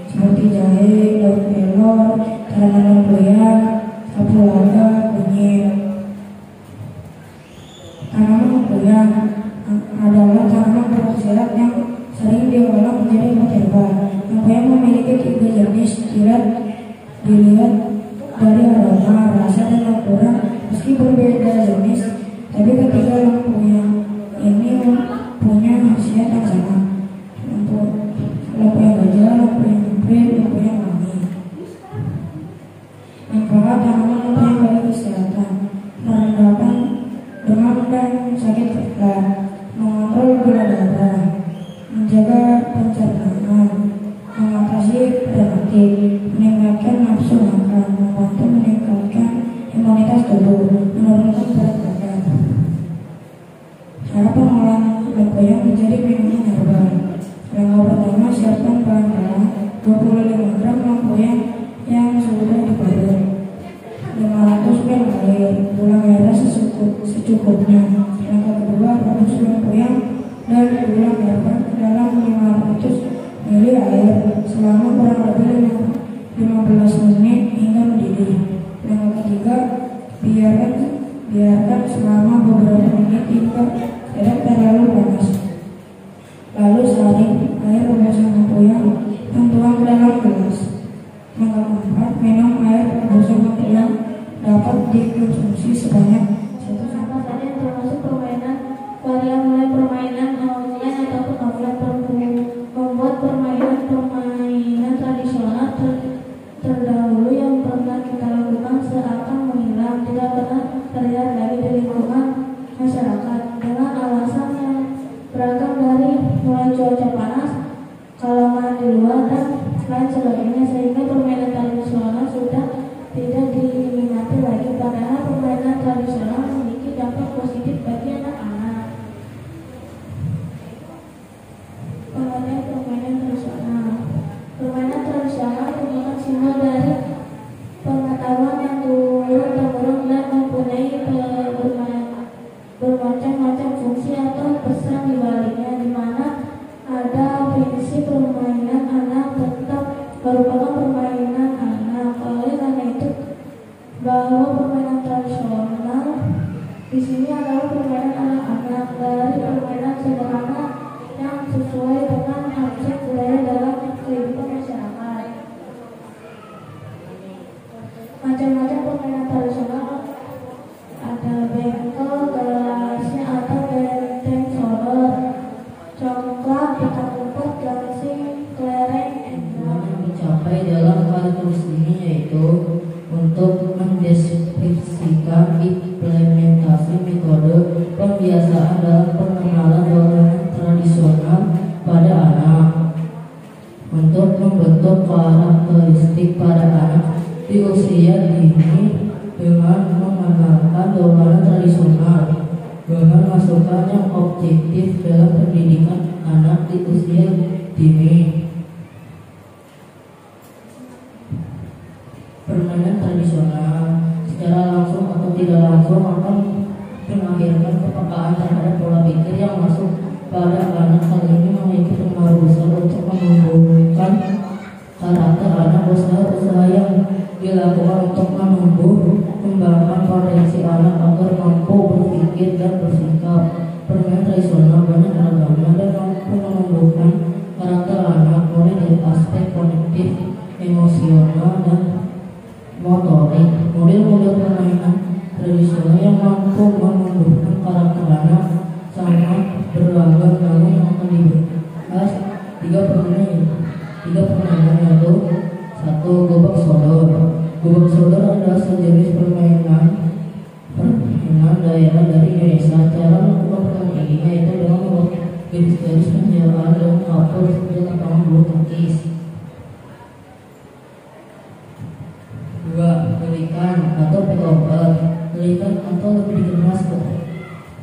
seperti jahe, daun kelor, tanaman lembuyan, kapulaga, kunyit. Tanaman lembuyan adalah tanaman berkhasiat yang sering diolah menjadi obat herbal. Lembuyan memiliki 3 jenis. Dilihat dari aroma, rasa, dan ukuran. Meski berbeda jenis, tapi ketiga lembuyan ini punya khasiat yang sama. Lembuyan gajah, lembuyan hibrid, lembuyan wangi. Manfaat tanaman lembuyan bagi kesehatan: merendahkan demam dan sakit perut, mengontrol gula darah, menjaga pencernaan, mengatasi penyakit, meningkatkan nafsu makan, membantu meningkatkan imunitas tubuh, menurunkan berat badan. Cara pengolahan lembuyan menjadi minuman herbal: langkah pertama, siapkan bahan-bahan: 25 gram lembuyan yang sudah diparut, 500 gram air, gula merah secukupnya. Langkah kedua, rebus lembuyan dan gula merah dalam 500 ml air selama kurang lebih 15 menit hingga mendidih. Langkah ketiga, biarkan selama beberapa menit hingga tidak terlalu panas. Lalu saring air rebusan lembuyan dan tuang ke dalam gelas. Langkah keempat, minum air rebusan lembuyan dapat dikonsumsi sebanyak 1 Apa saja yang termasuk permainan varian mulai permainan online ataupun offline. Membuat permainan tradisional terdahulu yang pernah kita lakukan seakan menghilang, tidak pernah terlihat lagi di lingkungan masyarakat dengan alasan yang beragam, dari mulai cuaca panas, kelalaian di luar, dan lain sebagainya, sehingga permainan tradisional sudah tidak diminati lagi. Padahal permainan tradisional memiliki dampak positif bagi anak-anak. Pengertian permainan tradisional: permainan tradisional merupakan simbol dari pengetahuan yang turun-temurun dan mempunyai bermacam-macam fungsi atau pesan di baliknya, di mana ada prinsip permainan anak tetap merupakan permainan anak. Oleh karena itu, bahwa permainan tradisional di sini adalah permainan anak-anak, dari permainan sederhana yang sesuai dengan konsep budaya dalam kehidupan masyarakat. Macam-macam permainan tradisional ada bengkel, gelasnya atau benteng sodor, congklak, petak umpet, gangsing, kelereng, yang dicapai dalam kasus ini yaitu untuk mendeskripsikan implementasi metode pembiasaan dalam pengenalan permainan tradisional pada anak, untuk membentuk karakteristik pada anak di usia dini dengan mengenalkan dolanan tradisional, dengan masukan yang objektif dalam pendidikan anak di usia dini. Permainan tradisional secara langsung atau tidak langsung akan melahirkan kepekaan terhadap pola pikir yang masuk pada anak. Hal ini memiliki pengaruh besar untuk menumbuhkan karakter anak. Usaha-usaha yang dilakukan untuk menumbuh kembangkan potensi anak agar mampu berpikir dan bersikap. Permainan tradisional banyak ragamnya dan mampu motorik. Model-model permainan tradisional yang mampu menumbuhkan karakter anak sangat beragam, namun yang akan dibahas tiga permainan yaitu satu, gobak sodor. Gobak sodor adalah sejenis permainan daerah dari Indonesia. Cara melakukan permainan ini yaitu dengan membuat garis-garis penjagaan dan menghapus seperti lapangan bulu tangkis. Dua, belikan atau peta obat. Belikan atau lebih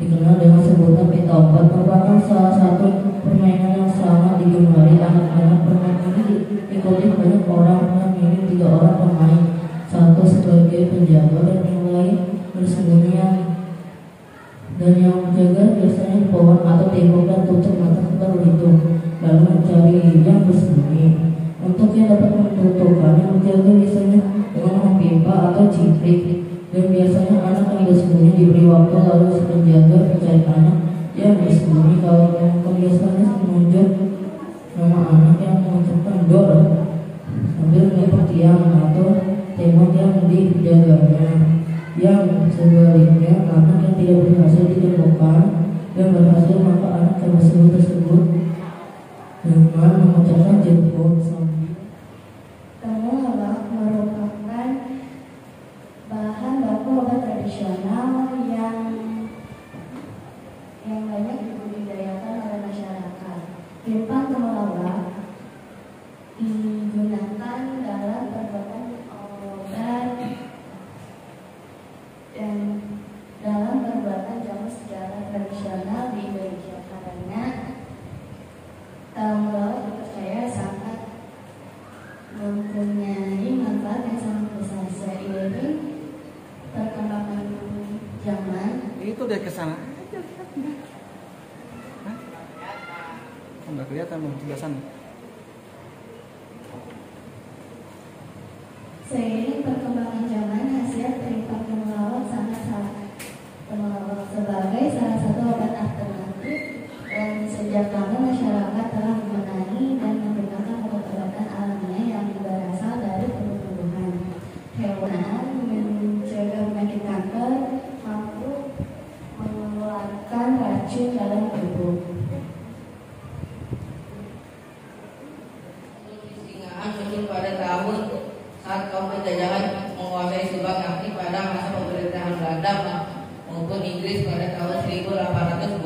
dikenal dengan sebutan peta obat merupakan salah satu permainan yang sangat digemari anak-anak. Permainan ini diikuti banyak orang yang minim 3 orang pemain, satu sebagai penjaga dan yang lain bersembunyi, dan yang menjaga biasanya di pohon atau tembok dan tutup mata serta berhitung lalu mencari yang bersembunyi. Untuk yang dapat menentukan yang menjaga biasanya dengan mempipa atau ciprik, dan biasanya anak yang bersembunyi diberi waktu lalu si penjaga mencari anak yang bersembunyi. Kalau yang kebiasaannya menunjuk nama anak yang mengucapkan dor sambil melempar tiang atau tembok yang dijaganya. Yang sebaliknya, anak yang tidak berhasil ditemukan dan berhasil, maka anak yang tersebut dengan mengucapkan jempol sambil Temulawak merupakan bahan baku obat tradisional yang banyak dibudidayakan oleh masyarakat. Pimpang temulawak digunakan dalam perbuatan obat dan dalam perbuatan jamu sejarah tradisional di Indonesia, karena temulawak dipercaya sangat mempunyai manfaat yang sangat besar. Seiring perkembangan zaman, Itu dia kesana. Nggak kelihatan loh tulisan. seiring perkembangan zaman, khasiat pimpang temulawak temulawak sebagai salah satu obat alternatif, dan sejak lama masyarakat telah mengenali dan menggunakan obat-obatan alamiah yang berasal dari tumbuh-tumbuhan, hewan, mencegah penyakit kanker, mampu mengeluarkan racun dalam tubuh. Singaan muncul pada tahun saat kaum penjajahan menguasai Subang, yakni pada masa pemerintahan Belanda maupun Inggris pada tahun 1812.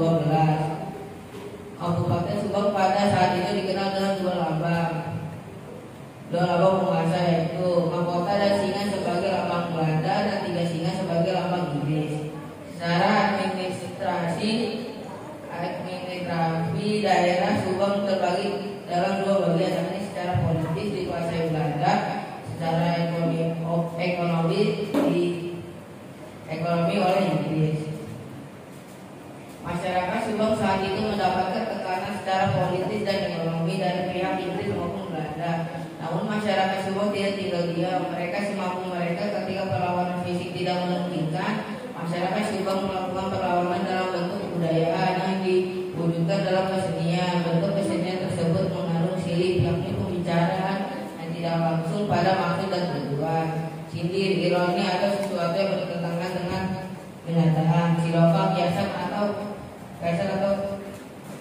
Kabupaten Subang pada saat itu dikenal dengan dua lambang penguasa, yaitu mahkota dan singa sebagai lambang Belanda dan 3 singa sebagai lambang Inggris. Secara administrasi daerah Subang terbagi dalam 2 bagian, yakni secara politis dikuasai Belanda, secara ekonomi oleh Inggris. Masyarakat Subang saat itu mendapatkan tekanan secara politis dan ekonomi dari pihak Inggris maupun Belanda. Namun masyarakat Subang tidak tinggal diam. Mereka semampu mereka. Ketika perlawanan fisik tidak memungkinkan, masyarakat Subang melakukan perlawanan dalam bentuk kebudayaan yang diwujudkan dalam kesenian. Bentuk kesenian tersebut mengandung silih, yakni pembicaraan yang tidak langsung pada maksud dan tujuan, sindir, ironi atau sesuatu yang bertentangan dengan kenyataan, silopak, kiasan atau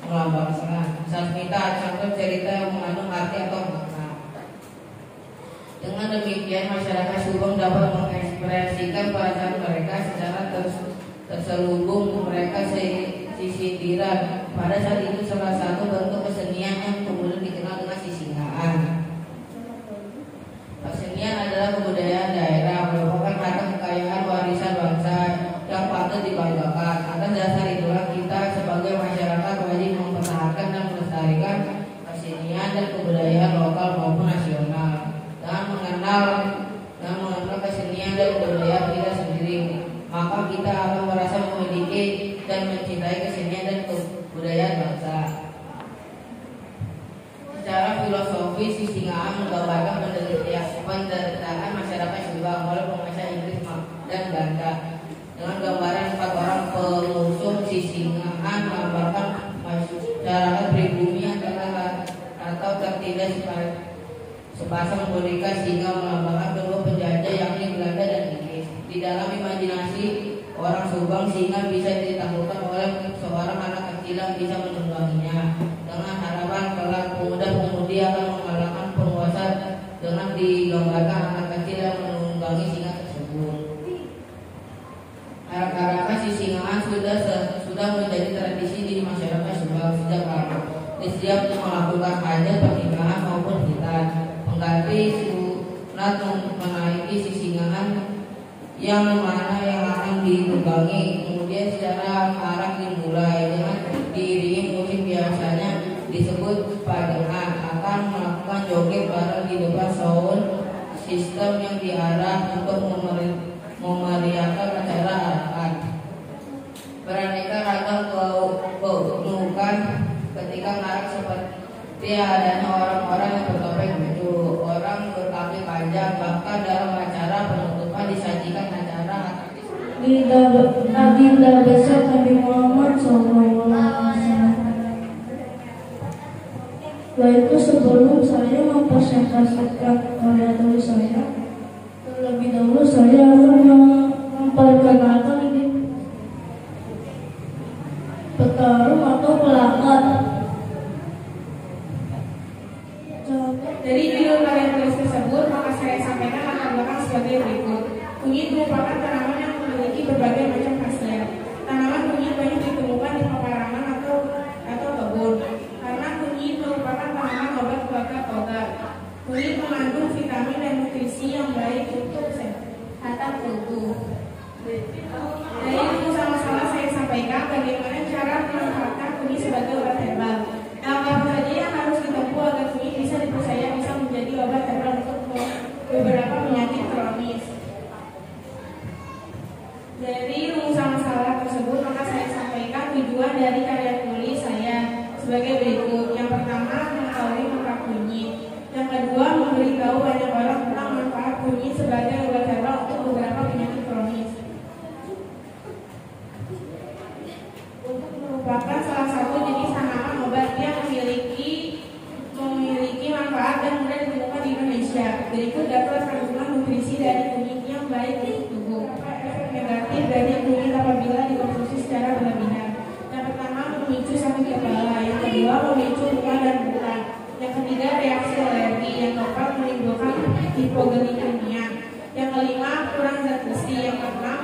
melambangkan, sasmita, contoh cerita yang mengandung arti atau makna. Dengan demikian, masyarakat Subang dapat mengekspresikan perasaan mereka secara terselubung. Mereka sindiran. Pada saat itu salah satu bentuk kesenian yang kemudian dikenal dengan sisingaan. Kesenian adalah kebudayaan daerah, merupakan harta kekayaan warisan bangsa yang patut dibanggakan. Atas dasar itulah kita sebagai masyarakat wajib mempertahankan dan melestarikan kesenian dan kebudayaan lokal maupun nasional, dan mengenal kesenian dan kebudayaan kita sendiri. Maka kita akan merasa memiliki dan mencintai kesenian dan kebudayaan bangsa. Secara filosofis, sisingaan menggambarkan penderitaan masyarakat Subang oleh penguasa Inggris dan Belanda. Dengan gambaran 4 orang pengusung, sisingaan melambangkan masyarakat pribumi atau tertindas sepasang boneka, singa melambangkan kedua penjajah yakni Belanda dalam imajinasi orang Subang sehingga bisa ditaklukkan oleh seorang anak kecil yang bisa menungganginya. Dengan harapan kelak pemuda-pemudi akan mengalahkan penguasa dengan digambarkan anak kecil yang menunggangi singa tersebut. Arak-arakan sisingaan sudah menjadi tradisi di masyarakat Subang sejak lama. Di setiap melakukan hajat, pernikahan maupun khitan, pengganti sunat menaiki sisingaan yang mana yang akan ditunggangi. Kemudian secara arak dimulai dengan diiringi musik biasanya disebut pajangan, akan melakukan joget bareng di depan sound sistem yang diarah untuk memeriahkan acara arakan. Beraneka ragam keunikan ketika narik seperti adanya orang-orang yang bertopeng lucu, orang berkaki panjang, bahkan dalam acara penutupan disajikan acara Baginda besar Nabi Muhammad SAW. Setelah itu sebelum saya mempresentasikan karya tulis saya, terlebih dahulu saya akan memperkenalkan ini petarung atau pelakat. Dari judul karya tulis tersebut, maka saya sampaikan latar belakang sebagai berikut. Kunyit merupakan tanaman yang memiliki berbagai macam khasiat. Tanaman kunyit banyak ditemukan di pekarangan atau kebun. Karena kunyit merupakan tanaman obat toga. Kunyit mengandung vitamin dan nutrisi yang baik untuk kesehatan tubuh. Dari itu sama-sama saya sampaikan bagaimana cara memanfaatkan kunyit sebagai obat herbal. Langkah apa saja yang harus ditempuh agar kunyit bisa dipercaya bisa menjadi obat herbal untuk beberapa penyakit kronis. Dari rumusan masalah tersebut, maka saya sampaikan tujuan dari karya tulis saya sebagai berikut. Yang pertama, mengetahui manfaat kunyit. Yang kedua, memberitahu banyak orang tentang manfaat kunyit sebagai obat herbal untuk beberapa penyakit kronis. Untuk merupakan salah satu jenis tanaman obat yang memiliki manfaat dan mudah ditemukan di Indonesia. Berikut daftar kandungan nutrisi dari kunyit yang baik untuk tubuh. Efek negatif dari kunyit apabila dikonsumsi secara berlebihan. Yang pertama, memicu sakit kepala. Yang kedua, memicu mual dan muntah. Yang ketiga, reaksi alergi. Yang keempat, menimbulkan hipoglikemia. Yang kelima, kurang zat besi. Yang keenam,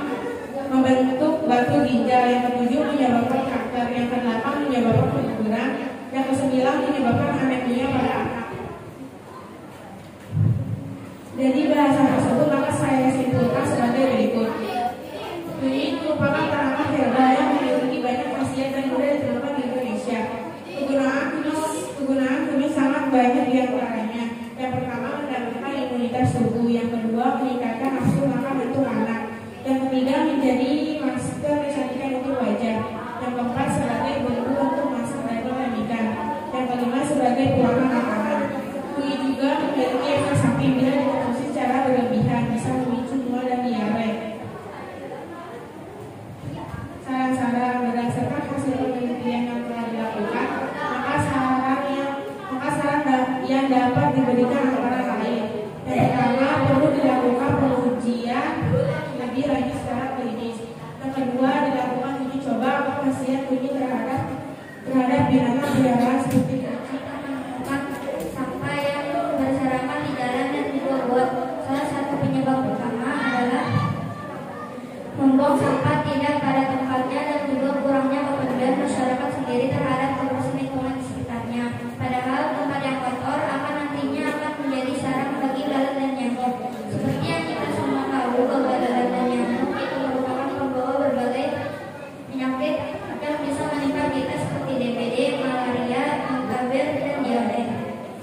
membentuk batu ginjal. Yang ketujuh, menyebabkan kanker. Yang kedelapan, menyebabkan keguguran. Yang kesembilan, menyebabkan anemia pada anak. Dari bahasa tersebut, maka saya simpulkan sebagai berikut. Kunyit merupakan tanaman herbal yang memiliki banyak khasiat dan mudah ditemukan di Indonesia. Kegunaan kunyit sangat banyak di antaranya. Yang pertama, meningkatkan imunitas tubuh. Yang kedua, meningkatkan nafsu makan untuk anak. Yang ketiga, menjadi masker kecantikan untuk wajah. Yang keempat, sebagai bumbu untuk masak daging dan ikan. Yang kelima, sebagai pewarna makanan. Kunyit juga memiliki efek samping bila dikonsumsi secara berlebihan, bisa memicu mual dan diare. Saran-saran berdasarkan hasil penelitian yang telah dilakukan, maka saran yang dapat diberikan antara lain. Yang pertama, perlu dilakukan pengujian lebih lanjut secara klinis. Yang kedua, dilakukan uji coba atau khasiat kunyit terhadap binatang peliharaan seperti kucing. Sampah yang berserakan di jalan dan dibuat. Salah satu penyebab utama adalah membuang sampah tidak pada tempatnya dan juga kurangnya kepedulian masyarakat sendiri terhadap kebersihan lingkungan di sekitarnya. Padahal tempat yang kotor nantinya akan menjadi sarang bagi lalat dan nyamuk. Seperti yang kita semua tahu bahwa lalat dan nyamuk itu merupakan pembawa berbagai penyakit yang bisa menimpa kita seperti DBD, malaria, muntah, dan diare.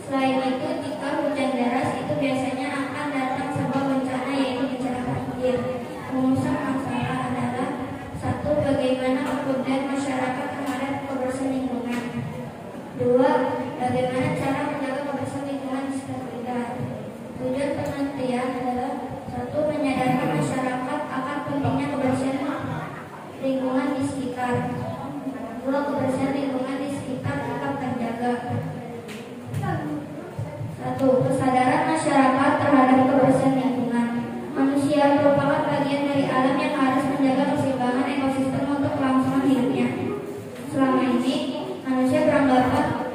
Selain itu, jika hujan deras itu biasanya akan datang sebuah bencana, yaitu bencana banjir. Rumusan masalah adalah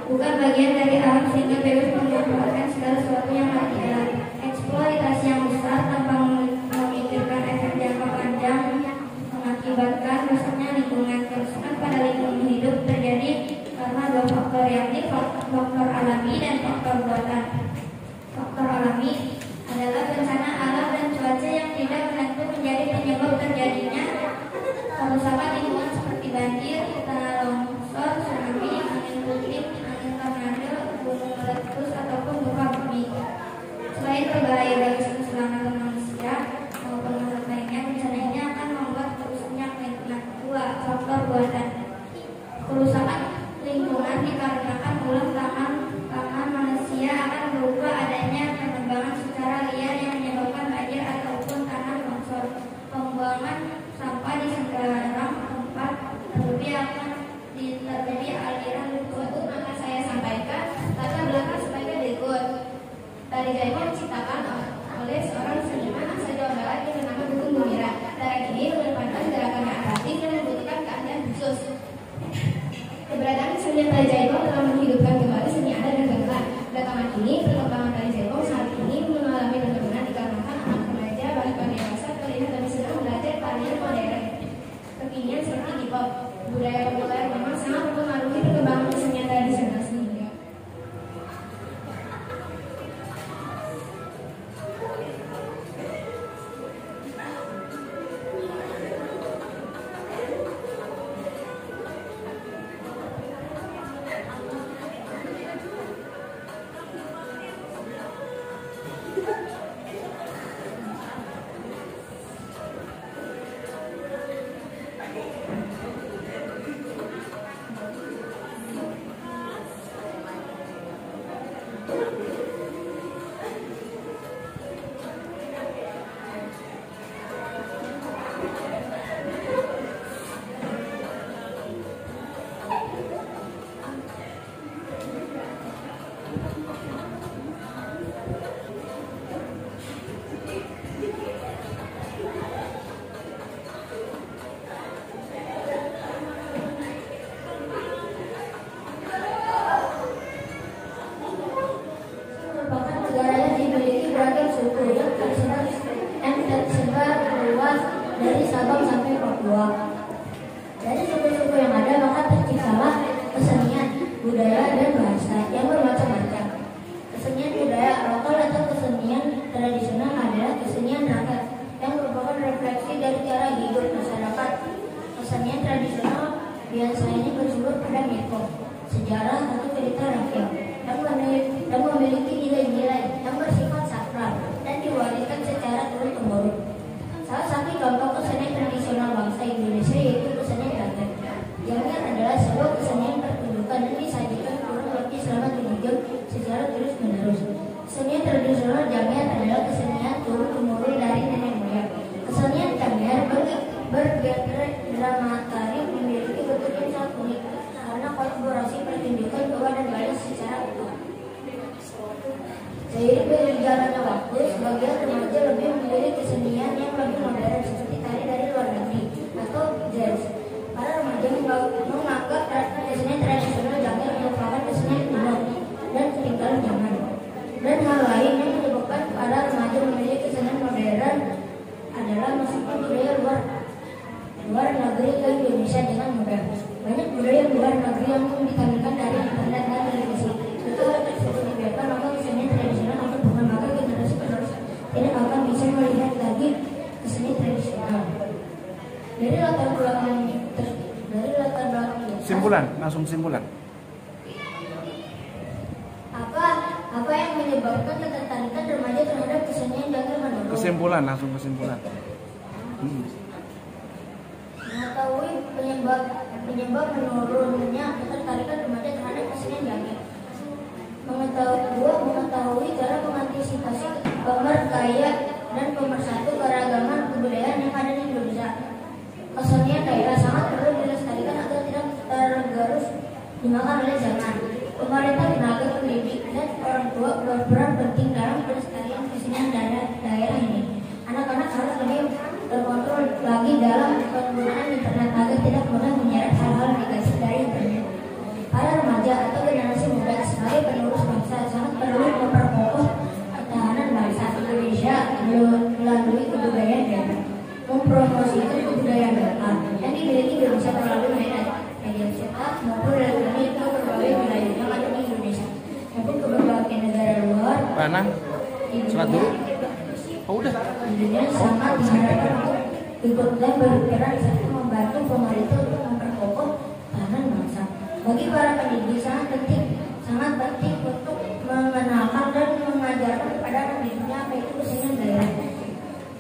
bukan bagian dari alam sehingga bebas memanfaatkan segala sesuatu yang ada di alam. Eksploitasi yang besar tanpa memikirkan efek jangka panjang mengakibatkan rusaknya lingkungan. Kerusakan pada lingkungan hidup terjadi karena dua faktor, yakni faktor alami dan faktor buatan. Faktor alami adalah bencana alam dan cuaca yang tidak menentu menjadi penyebab terjadinya kerusakan lingkungan seperti banjir, tanah longsor, tsunami, angin puting, angin tornado, gunung meletus ataupun gempa bumi. Selain berbahaya bagi keselamatan manusia maupun makhluk lainnya, bencana ini akan membuat rusaknya lingkungan. 2. Faktor buatan. Kerusakan lingkungan dikarenakan ulah tangan manusia akan berupa adanya penebangan secara liar yang menyebabkan banjir ataupun tanah longsor, pembuangan sampah di sembarang tempat, terlebih akan terjadi aliran lumpur. Maka saya sampaikan latar belakang sebagai berikut. Tari Jaipong diciptakan oleh seorang seniman asal Jawa Barat yang bernama Dukun Gumira. Tari ini mengedepankan gerakan yang aktif dan membutuhkan keahlian khusus. Keberadaan kesenian Tari Jaipong telah menghidupkan kembali seni adat dan gamelan. Belakangan ini, perkembangan Tari Jaipong saat ini mengalami penurunan dikarenakan anak remaja bahkan dewasa terlihat lebih senang belajar tarian modern kekinian seperti hip-hop. Budaya populer memang sangat mempengaruhi perkembangan kesenian tradisional sehingga dari Sabang sampai Papua. Dari suku-suku yang ada maka terciptalah kesenian, budaya, dan bahasa yang bermacam-macam. Kesenian budaya lokal atau kesenian tradisional adalah kesenian rakyat yang merupakan refleksi dari cara hidup masyarakat. Kesenian tradisional biasanya bersumber pada mitos, sejarah atau cerita rakyat yang memiliki nilai-nilai yang bersifat sakral dan diwariskan secara turun-temurun. Salah satu contoh kesenian tradisional bangsa Indonesia yaitu kesenian Janger. Janger adalah sebuah kesenian pertunjukan dan disajikan kurang lebih selama 7 jam secara terus-menerus. Kesenian tradisional Janger adalah kesenian turun-temurun dari nenek moyang. Kesenian Janger bergenre dramatari memiliki bentuk yang sangat unik karena kolaborasi pertunjukan Jawa dan Bali secara utuh. Seiring berjalannya waktu, sebagian remaja lebih memilih kesenian yang lebih modern seperti tari dari luar negeri atau jazz. Para remaja menganggap kesenian tradisional Janger merupakan kesenian kuno dan ketinggalan zaman. Dan hal lain yang menyebabkan para remaja memilih kesenian modern adalah masuknya budaya luar negeri ke Indonesia dengan mudah. Banyak budaya luar negeri yang ditampilkan dari internet dan televisi. Setelah tersebut dibiarkan, maka kesenian tradisional akan berkembang, maka generasi penerus tidak akan bisa melihat lagi kesenian tradisional. Dari latar belakang simpulan, langsung simpulan. Apa yang menyebabkan ketertarikan remaja terhadap kesenian Janger menurun? Kesimpulan, langsung kesimpulan. Mengetahui penyebab menurunnya ketertarikan remaja terhadap kesenian Janger. Mengetahui cara mengantisipasi pemerkaya dan pemersatu keragaman kebudayaan yang ada di Indonesia. Kesenian daerah sangat perlu dilestarikan agar tidak tergerus dimakan oleh zaman. Pemerintah, tenaga pendidik, dan orang tua berperan penting dalam pelestarian kesenian daerah ini. Anak-anak harus lebih terkontrol lagi dalam penggunaan internet agar tidak mudah menyeret hal-hal negatif dari internet. Para remaja atau generasi mempromosikan kebudayaan Batak yang dimiliki Indonesia melalui media cetak maupun elektronik ke berbagai wilayah yang ada di Indonesia maupun ke berbagai negara luar. Mana? Sholat dulu. Oh, udah. Intinya sangat diharapkan untuk ikut dan berperan serta membantu pemerintah untuk memperkokoh tahanan bangsa. Bagi para pendidik sangat penting untuk mengenalkan dan mengajarkan kepada anak didiknya apa itu kesenian daerah.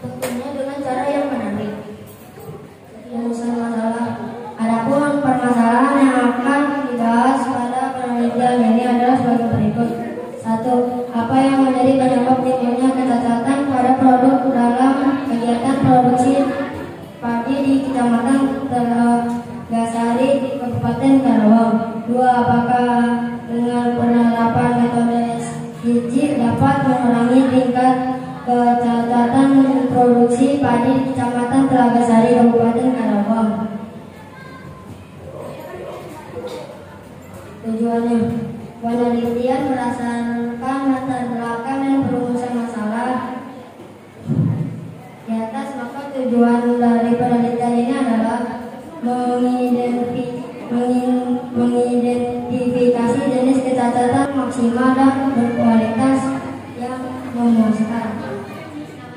Tentunya dengan cara yang menarik. Masalah. Adapun permasalahan yang akan dibahas pada penelitian ini adalah sebagai berikut. 1. Apa yang menjadi penyebab timbulnya kecacatan pada produk dalam kegiatan produksi padi di Kecamatan Tegasari, Kabupaten Karawang? 2. Apakah dengan penerapan metode SDG dapat mengurangi tingkat kecacatan produksi padi di Kecamatan Tegasari, Kabupaten Karawang? Tujuannya, penelitian berdasarkan latar belakang dan perumusan masalah di atas, maka tujuan dari penelitian ini adalah mengidentifikasi jenis kecacatan maksimal dan berkualitas yang memuaskan. Nama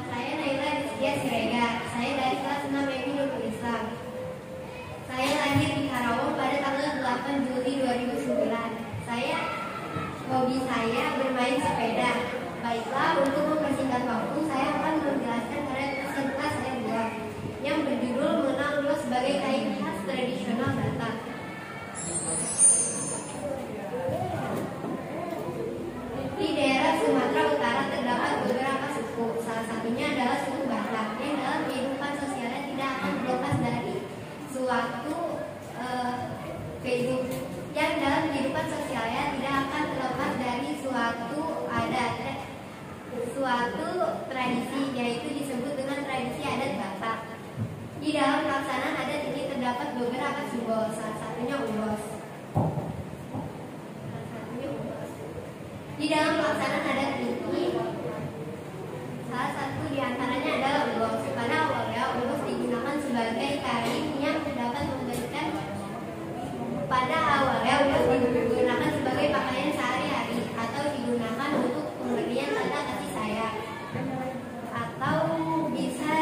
saya Naila Rizkia Siregar. Saya dari kelas 6 MI Nurul Islam. Saya lahir di Karawang pada tanggal 8 Juli 2009. Hobi saya bermain sepeda. Baiklah, untuk mempersingkat waktu, saya akan menjelaskan karya peserta saya buat yang berjudul Mengenal Ulos sebagai kain khas tradisional Batak. Di daerah Sumatera Utara terdapat beberapa suku. Salah satunya adalah suku Batak yang dalam kehidupan sosialnya tidak akan terlepas dari suatu suatu tradisi, yaitu disebut dengan tradisi adat Batak. Di dalam pelaksanaan adat ini terdapat beberapa simbol, salah satunya ulos. Di dalam pelaksanaan adat ini, salah satu di antaranya adalah ulos. Pada awalnya ulos digunakan sebagai kain yang dapat memberikan. Pada awalnya ulos digunakan sebagai pakaian sehari-hari atau digunakan untuk pemberian tanda kasih sayang, atau bisa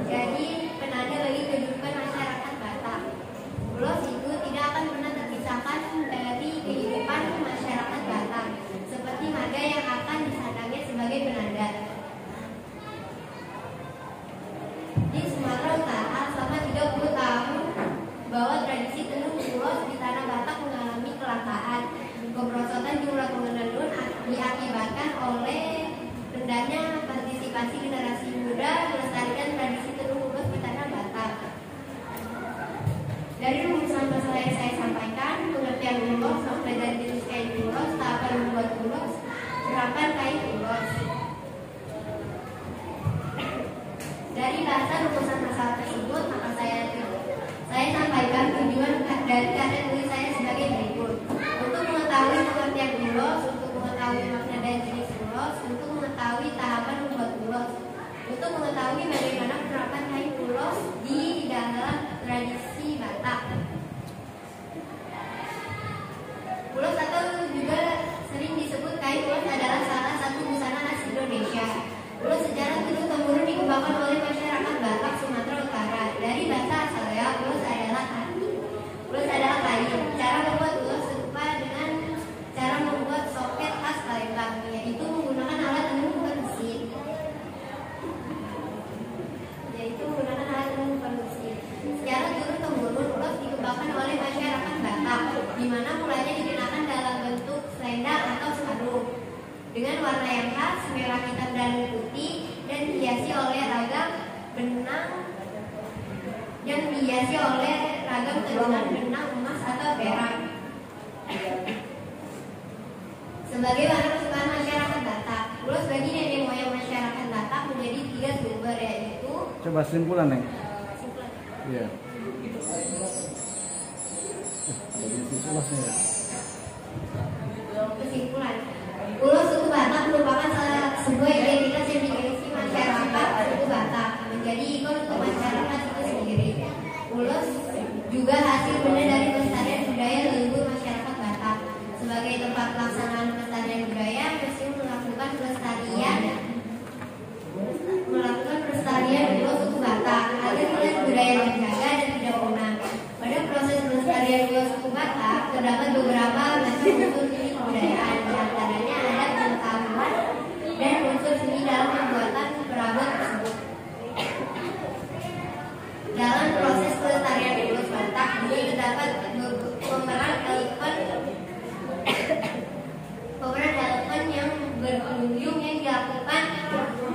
jadi penanda bagi kehidupan masyarakat Batak. Ulos itu tidak akan pernah terpisahkan dari kehidupan masyarakat Batak, seperti marga yang akan disandangnya sebagai penanda. Di Sumatera Utara selama 30 tahun bahwa tradisi tenun ulos di tanah Batak mengalami kelangkaan. Kemerosotan jumlah penenun diakibatkan oleh rendahnya partisipasi generasi muda melestarikan tradisi tenun ulos di tanah Batak. Dari rumusan masalah yang saya sampaikan, pengertian ulos, makna dan jenis kain ulos, tahapan membuat ulos, gerakan kain ulos. Dari bahasa rumusan masalah tersebut, maka saya sampaikan tujuan dari karya tulis saya sebagai berikut. Untuk mengetahui pengertian ulos, untuk mengetahui makna dan jenis ulos, untuk mengetahui tahapan membuat ulos, untuk mengetahui bagaimana penerapan kain ulos di dalam tradisi Batak. Ulos atau juga sering disebut kain ulos adalah salah satu busana khas Indonesia. Ulos secara turun-temurun dikembangkan oleh masyarakat Batak Sumatera Utara. Dari bahasa asalnya, ulos adalah kain. Ulos adalah kain. Cara membuat ulos serupa dengan cara membuat soket khas Palembang, yaitu menggunakan alat tenun bukan mesin. Secara turun-temurun, ulos dikembangkan oleh masyarakat Batak, di mana mulanya dikenakan dalam bentuk selendang atau sarung dengan warna yang khas, merah, hitam, dan putih, dan dihiasi oleh ragam tenunan benang emas atau perak. Sebagai bahan kesukaan masyarakat Batak, ulos bagi nenek moyang masyarakat Batak menjadi 3 sumber, yaitu coba simpulan, Neng. Iya. Kesimpulan, ulos suku Batak merupakan sebuah identitas yang dimiliki masyarakat suku Batak, menjadi ikon untuk juga hasil benda dari pelestarian budaya leluhur masyarakat Batak. Sebagai tempat pelaksanaan pelestarian budaya, museum melakukan pelestarian dua suku Batak agar nilai budaya terjaga dan tidak punah. Pada proses pelestarian dua suku Batak terdapat beberapa macam unsur seni kebudayaan, di antaranya ada pengetahuan dan unsur seni dalam pembuatan perabot tersebut. Dalam proses pelestarian dua suku Batak juga terdapat pemeran elemen yang berkunjung yang dilakukan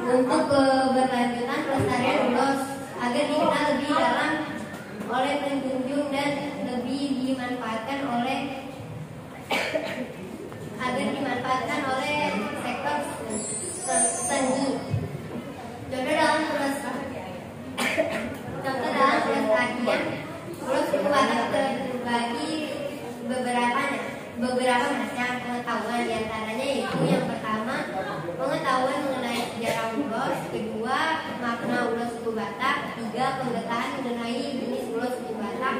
untuk keberlanjutan pelestarian ulos agar dikenal lebih dalam oleh pengunjung dan lebih dimanfaatkan oleh sektor seni. Contoh dalam pelestarian ulos suku Batak terbagi beberapa macam pengetahuan, diantaranya yaitu yang pertama pengetahuan mengenai sejarah ulos, kedua makna ulos suku Batak, tiga pengetahuan mengenai jenis ulos suku Batak,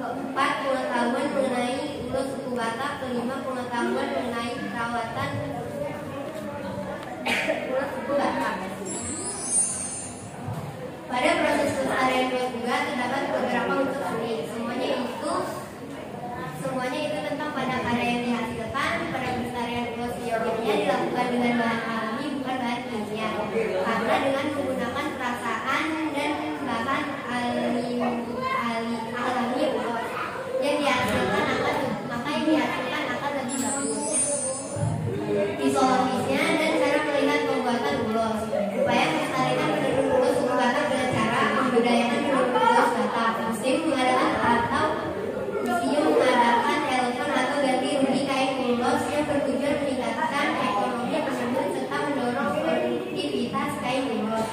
keempat pengetahuan mengenai ulos suku Batak, kelima pengetahuan mengenai perawatan ulos suku Batak. Pada proses pelestarian ulos juga terdapat beberapa unsur seni. Semuanya itu tentang pada karya yang dihasilkan. Pada pelestarian ulos seyogianya dilakukan dengan bahan alami bukan bahan kimia, karena dengan menggunakan perasaan dan bahan alami ulos yang dihasilkan akan lebih bagus. Fisiologisnya dan cara melihat pembuatan ulos. Upaya melestarikan penenun ulos suku Batak dengan cara membudayakan penenun ulos Batak. Museum mengadakan telepon atau ganti rugi kain ulos yang bertujuan meningkatkan ekonomi penenun serta mendorong produktivitas kain ulos.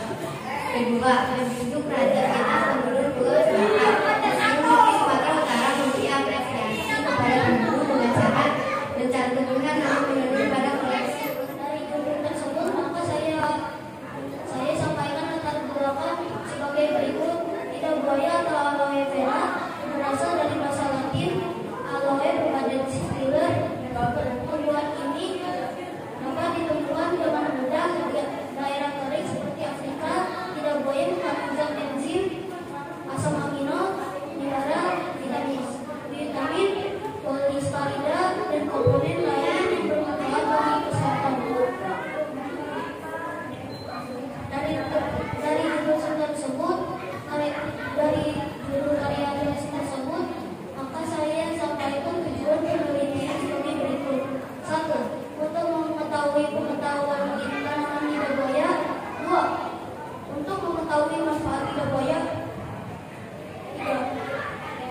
Kedua, menunjuk kreativitas penenun ulos Batak. Museum Lukis Sumatera Utara memberi apresiasi kepada penenun dengan cara mencantumkan nama penenun pada koleksi. Dari ilmu tersebut, maka saya sampaikan latar belakang sebagai berikut. Lidah buaya atau aloe vera berasal dari bahasa Latin aloe berbadensis filler. Tumbuhan ini dapat ditemukan dengan mudah di daerah kering seperti Afrika. Lidah buaya mengandung zat enzim, asam amino, mineral, vitamin, polisakarida, dan komponen lain yang bermanfaat bagi kesehatan. Dari jurusan tersebut, maka saya sampaikan tujuan penelitian sebagai berikut. 1. Untuk mengetahui pengetahuan tanaman lidah buaya. 2. Untuk mengetahui manfaat lidah buaya. 3.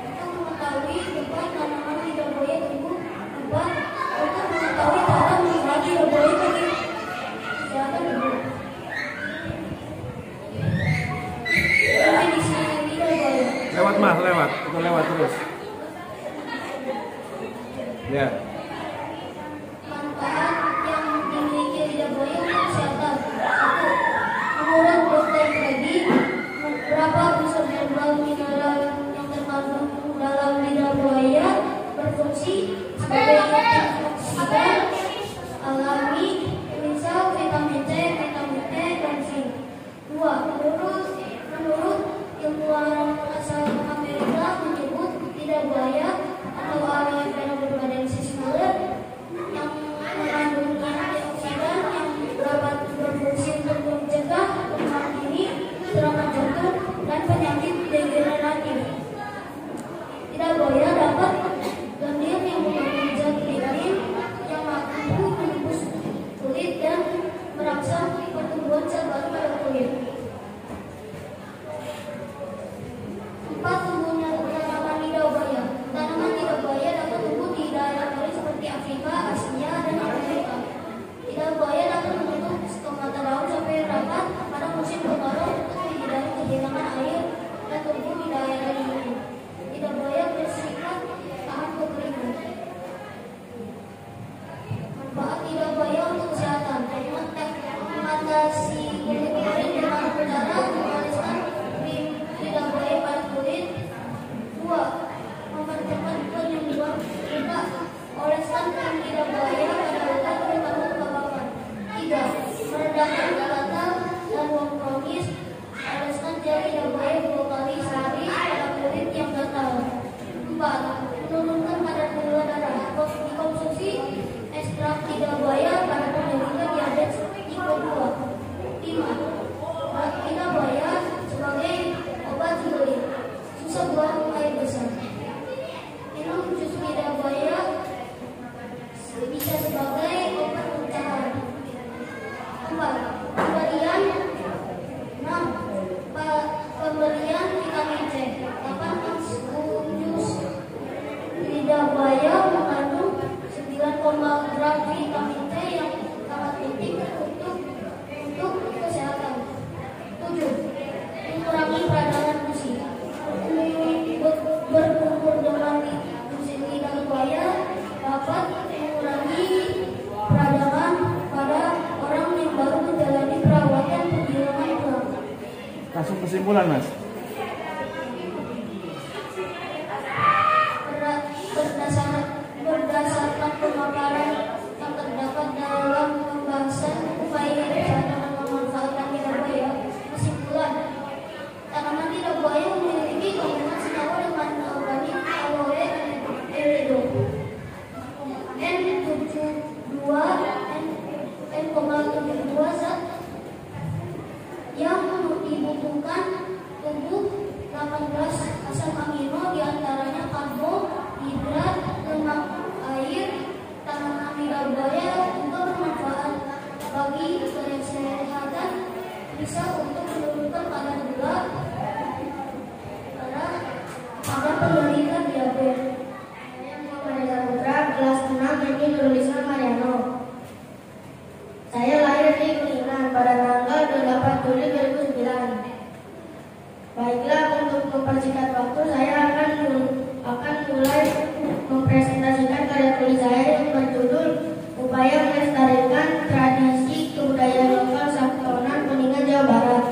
Untuk mengetahui tempat tanaman lidah buaya tumbuh. 4. Untuk mengetahui cara manfaat lidah buaya bagi kesehatan tubuh. Lewat terus. Ya. Manfaat yang dimiliki lidah buaya untuk kesehatan. 1. Menurut Dr. Freddy, beberapa unsur mineral yang terkandung dalam lidah buaya berfungsi sebagai antioksidan alami, misal vitamin C, dan zinc. 2. Menurut ilmuwan asal Amerika menyebut lidah buaya atau aloe vera berbadan sisma Kesimpulan, Mas. Berdasarkan pemaparan yang terdapat dalam pembahasan upaya dan memanfaatkan lidah buaya, kesimpulan tanaman lidah buaya memiliki kandungan senyawa dengan organik aloe erido N72 zat yang dibutuhkan tubuh 18 asam amino diantaranya karbohidrat, lemak, air. Tanaman lidah buaya juga bermanfaat bagi kesehatan, bisa untuk menurunkan kadar gula pada penderita diabetes. Saya Muhammad Saputra, kelas 6, ini tulisan Mariano. Saya lahir di Kuningan pada tanggal 8 Juli 2009. Baiklah, untuk mempersingkat waktu, saya akan mulai mempresentasikan karya tulis saya yang berjudul Upaya Melestarikan Tradisi Kebudayaan Lokal Sabtonan Kuningan, Jawa Barat.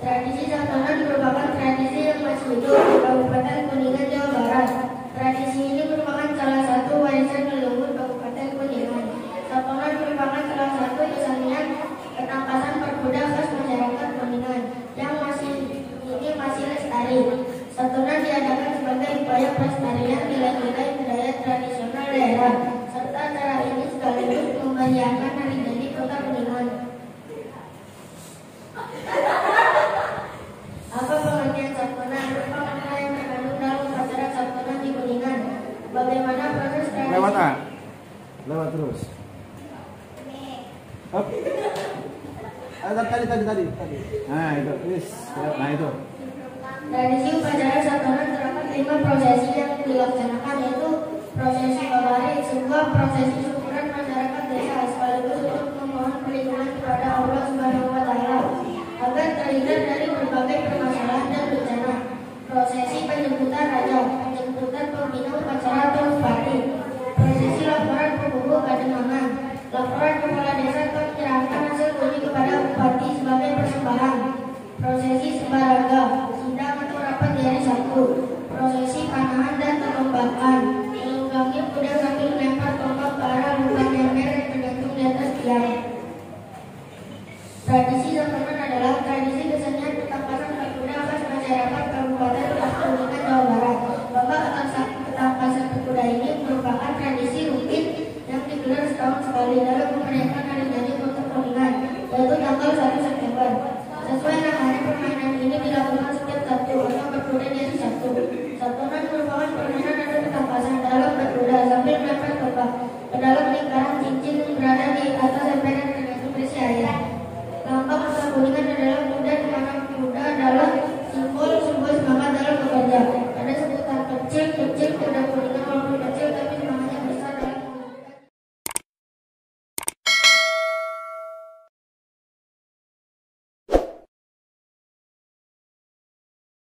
Tradisi Sabtonan merupakan tradisi yang masih hidup di Kabupaten Kuningan, Jawa Barat. Tradisi ini merupakan salah satu warisan leluhur Kabupaten Kuningan. Sabtonan merupakan salah satu kesenian ketangkasan berkuda khas masyarakat Kuningan yang masih lestari. Sabtonan diadakan sebagai upaya pelestarian nilai-nilai budaya tradisional daerah, serta acara ini sekaligus memeriahkan hari jadi Kota Kuningan. Apa pengertian Sabtonan? Merupakan hal yang terkandung dalam upacara Sabtonan di Kuningan. Bagaimana proses tradisi? Lewat A. Lewat terus. Hop. Tadi. Nah, itu. Nah, itu. Tradisi upacara Sabtonan terdapat 5 prosesi yang dilaksanakan, yaitu prosesi babari, sebuah prosesi syukuran masyarakat desa sekaligus untuk memohon perlindungan kepada Allah Subhanahu wa Ta'ala agar terhindar dari berbagai permasalahan dan bencana. Prosesi penjemputan raja, penjemputan pembina upacara atau bupati. Prosesi laporan penghubung kademangan, laporan kepala desa atau menyerahkan hasil uji kepada bupati sebagai persembahan. Prosesi sembaraga, sidang atau rapat di hari Sabtu. Prosesi panahan dan perlombakan, menunggangi kuda sambil melempar tombak ke arah lubang ember yang tergantung di atas tiang. Tradisi Sabtonan adalah tradisi kesenian ketangkasan berkuda khas masyarakat Kabupaten Kuningan, Jawa Barat. Lomba ketangkasan berkuda ini merupakan tradisi rutin yang digelar setahun sekali dalam